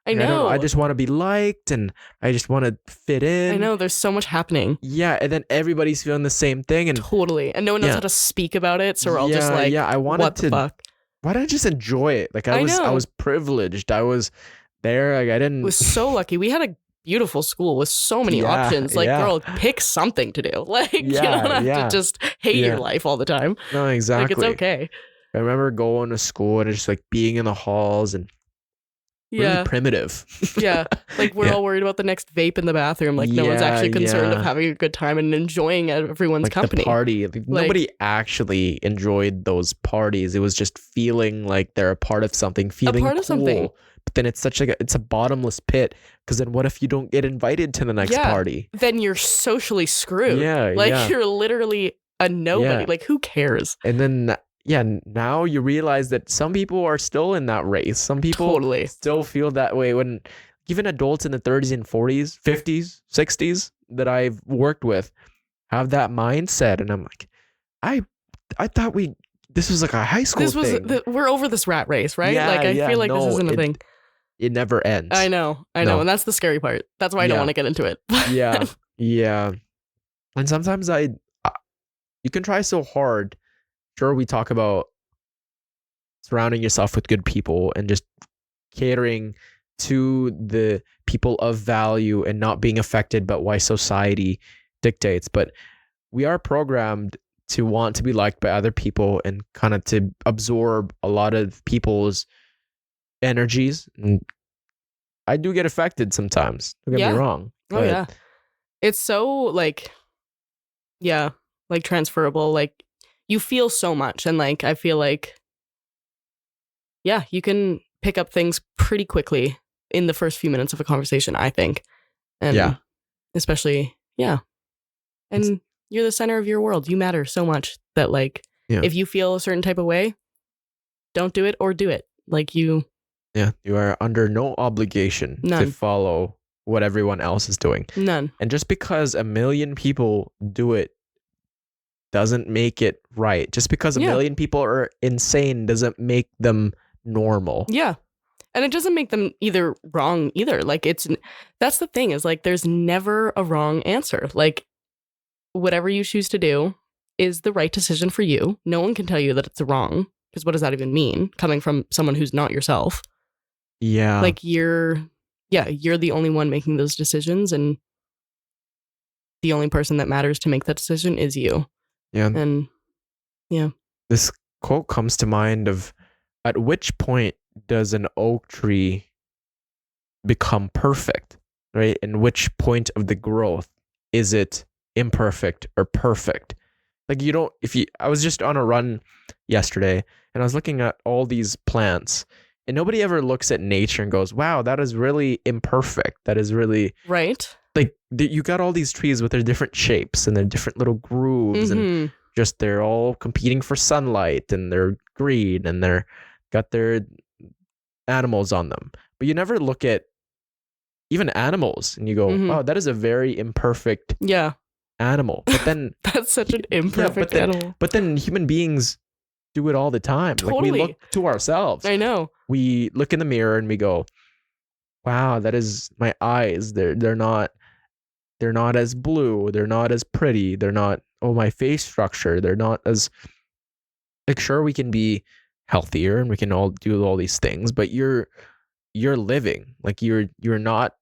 know. I just want to be liked and I just want to fit in. I know. There's so much happening. Yeah. And then everybody's feeling the same thing. And totally. And no one knows how to speak about it. So we're all just like, I wanted what the fuck? Why didn't I just enjoy it? Like I was privileged. I was there. Like I didn't. Was so lucky. We had a beautiful school with so many options. Like, girl, pick something to do. Like, you don't have to just hate your life all the time. No, exactly. Like, it's okay. I remember going to school and just like being in the halls and really primitive. Yeah. Like we're all worried about the next vape in the bathroom. Like no one's actually concerned of having a good time and enjoying everyone's like company. The party. Like, nobody actually enjoyed those parties. It was just feeling like they're a part of something, feeling cool. Something. But then it's it's a bottomless pit, because then what if you don't get invited to the next party? Then you're socially screwed. Yeah. Like you're literally a nobody. Like who cares? And then now you realize that some people are still in that race. Some people still feel that way, when even adults in the 30s and 40s, 50s, 60s that I've worked with have that mindset. And I'm like, I thought this was like a high school thing. We're over this rat race, right? Yeah, like I feel like this isn't a thing. It never ends. I know. And that's the scary part. That's why I don't want to get into it. Yeah. And sometimes you can try so hard. Sure, we talk about surrounding yourself with good people and just catering to the people of value and not being affected by what society dictates. But we are programmed to want to be liked by other people and kind of to absorb a lot of people's energies. And I do get affected sometimes. Don't get me wrong. Oh yeah. It's so like transferable. Like you feel so much, and like I feel like you can pick up things pretty quickly in the first few minutes of a conversation, I think. And especially and you're the center of your world. You matter so much that like if you feel a certain type of way, don't do it or do it. Like you are under no obligation to follow what everyone else is doing. None. And just because a million people do it doesn't make it right. Just because a million people are insane doesn't make them normal. Yeah. And it doesn't make them either wrong either. Like that's the thing, is like there's never a wrong answer. Like whatever you choose to do is the right decision for you. No one can tell you that it's wrong, because what does that even mean coming from someone who's not yourself? Yeah. Like you're the only one making those decisions, and the only person that matters to make that decision is you. Yeah. And this quote comes to mind of, at which point does an oak tree become perfect, right? And which point of the growth is it imperfect or perfect? Like I was just on a run yesterday and I was looking at all these plants, and nobody ever looks at nature and goes, wow, that is really imperfect. That is really right. Like you got all these trees with their different shapes and their different little grooves, and just they're all competing for sunlight, and they're green, and they're got their animals on them. But you never look at even animals and you go, wow, that is a very imperfect animal. But then that's such an imperfect animal. But then human beings do it all the time. Totally. Like we look to ourselves. I know. We look in the mirror and we go, wow, that is my eyes. They're not as blue. They're not as pretty. They're not, my face structure. They're not as like, sure, we can be healthier and we can all do all these things, but you're living. Like, you're not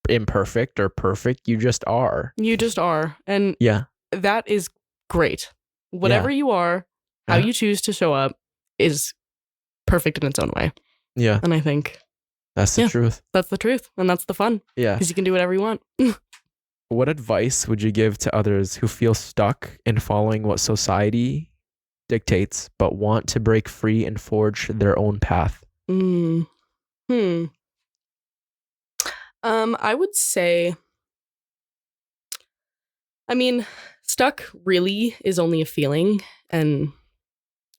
imperfect or perfect. You just are. You just are. And Yeah. that is great. Whatever Yeah. you are, how Yeah. you choose to show up is perfect in its own way. Yeah. And I think That's the Yeah. truth. that's the truth. And that's the fun. Yeah. Because you can do whatever you want. What advice would you give to others who feel stuck in following what society dictates, but want to break free and forge their own path? Hmm. I would say, I mean, stuck really is only a feeling, and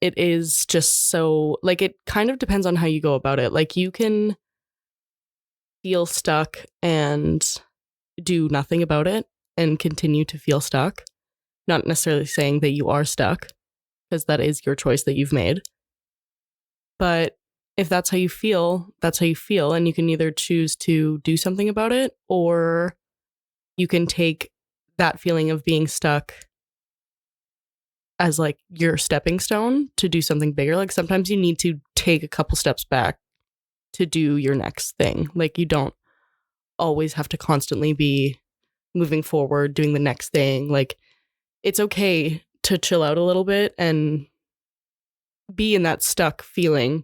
it is just so, like, it kind of depends on how you go about it. Like, you can feel stuck and do nothing about it and continue to feel stuck. Not necessarily saying that you are stuck, because that is your choice that you've made. But if that's how you feel, that's how you feel. And you can either choose to do something about it, or you can take that feeling of being stuck as like your stepping stone to do something bigger. Like, sometimes you need to take a couple steps back to do your next thing. Like, you don't always have to constantly be moving forward, doing the next thing. Like, it's okay to chill out a little bit and be in that stuck feeling.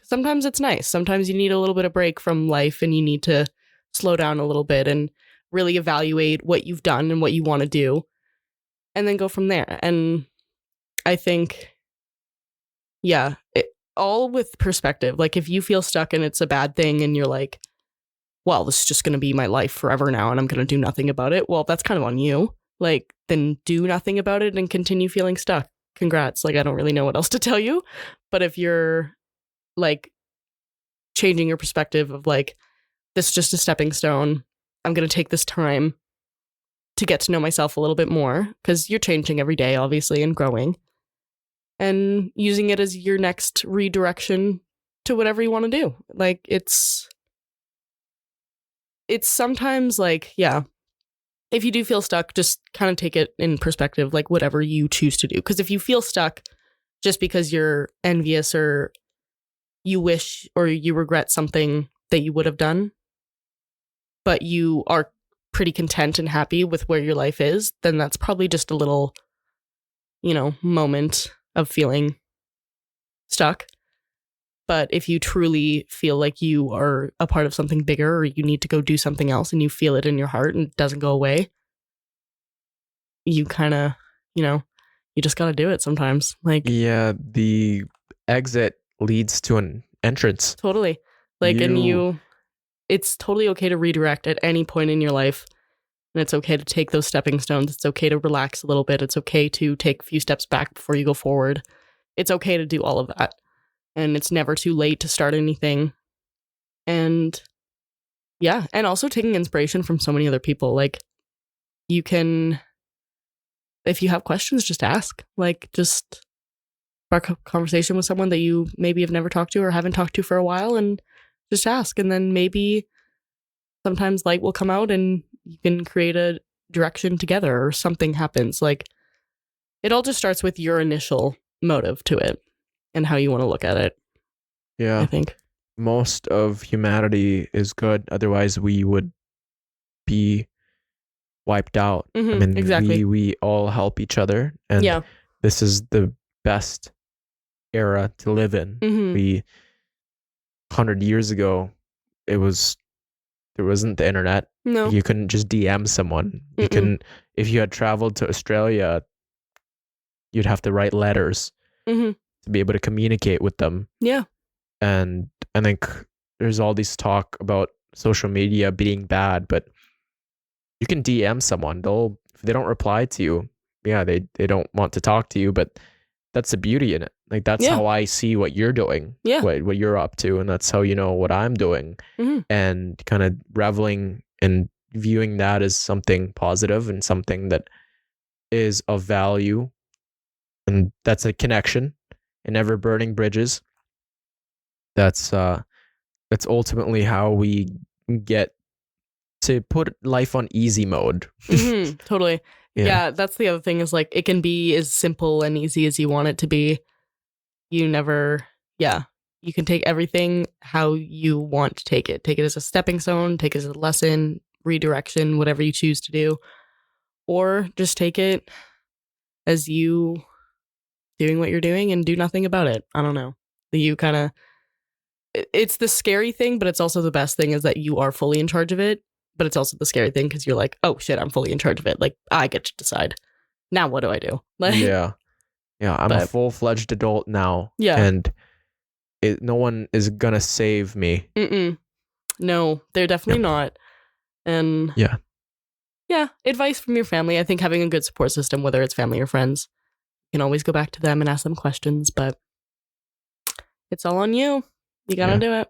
Sometimes it's nice. Sometimes you need a little bit of break from life and you need to slow down a little bit and really evaluate what you've done and what you want to do, and then go from there. And I think, yeah, all with perspective. Like, if you feel stuck and it's a bad thing and you're like, well, this is just going to be my life forever now and I'm going to do nothing about it. Well, that's kind of on you. Like, then do nothing about it and continue feeling stuck. Congrats. Like, I don't really know what else to tell you. But if you're like changing your perspective of like, this is just a stepping stone, I'm going to take this time to get to know myself a little bit more, because you're changing every day, obviously, and growing, and using it as your next redirection to whatever you want to do. Like, it's sometimes like, yeah, if you do feel stuck, just kind of take it in perspective, like whatever you choose to do. Because if you feel stuck just because you're envious or you wish or you regret something that you would have done, but you are pretty content and happy with where your life is, then that's probably just a little, moment of feeling stuck. But if you truly feel like you are a part of something bigger, or you need to go do something else and you feel it in your heart and it doesn't go away, you kind of, you just got to do it sometimes. Like, Yeah, the exit leads to an entrance. totally. Like, it's totally okay to redirect at any point in your life. And it's okay to take those stepping stones. It's okay to relax a little bit. It's okay to take a few steps back before you go forward. It's okay to do all of that. And it's never too late to start anything. And yeah, and also taking inspiration from so many other people. Like, you can, if you have questions, just ask. Like, just spark a conversation with someone that you maybe have never talked to or haven't talked to for a while, and just ask. And then maybe sometimes light will come out and you can create a direction together, or something happens. Like, it all just starts with your initial motive to it and how you want to look at it, Yeah. I think. Most of humanity is good. Otherwise, we would be wiped out. I mean, exactly. we all help each other. And Yeah. this is the best era to live in. Mhm. 100 years ago, there wasn't the internet. No. You couldn't just DM someone. You Mm-mm. couldn't, if you had traveled to Australia, you'd have to write letters Mhm. to be able to communicate with them. Yeah. And I think there's all this talk about social media being bad, but you can DM someone. If they don't reply to you, yeah, they don't want to talk to you, but that's the beauty in it. Like, that's Yeah. how I see what you're doing, Yeah. what you're up to, and that's how you know what I'm doing. Mhm. And kind of reveling and viewing that as something positive and something that is of value, and that's a connection, and never burning bridges. That's ultimately how we get to put life on easy mode. Totally. Yeah, that's the other thing is like it can be as simple and easy as you want it to be. You can take everything how you want to take it. Take it as a stepping stone, take it as a lesson, redirection, whatever you choose to do. Or just take it as you doing what you're doing and do nothing about it. I don't know. You kind of, it's the scary thing, but it's also the best thing is that you are fully in charge of it. But it's also the scary thing because you're like, oh shit, I'm fully in charge of it. Like, I get to decide. Now what do I do? Like, yeah. I'm a full-fledged adult now. Yeah. And no one is gonna save me. No, they're definitely not. And yeah, advice from your family. I think having a good support system, whether it's family or friends, you can always go back to them and ask them questions, but it's all on you. You gotta do it.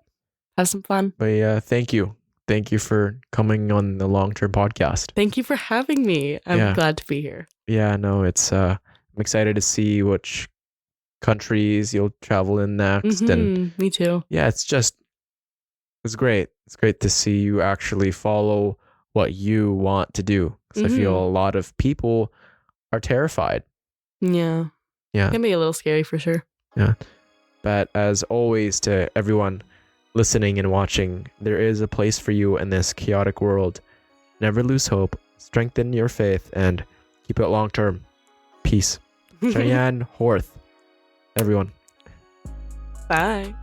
Have some fun. But yeah, thank you. Thank you for coming on the long-term podcast. Thank you for having me. I'm glad to be here. Yeah, no, it's I'm excited to see which countries you'll travel in next. And me too. Yeah, it's great. It's great to see you actually follow what you want to do. Because I feel a lot of people are terrified. Yeah. It can be a little scary for sure. Yeah. But as always, to everyone listening and watching, there is a place for you in this chaotic world. Never lose hope, strengthen your faith, and keep it long term. Peace. Cheyenne Horth. Everyone. Bye.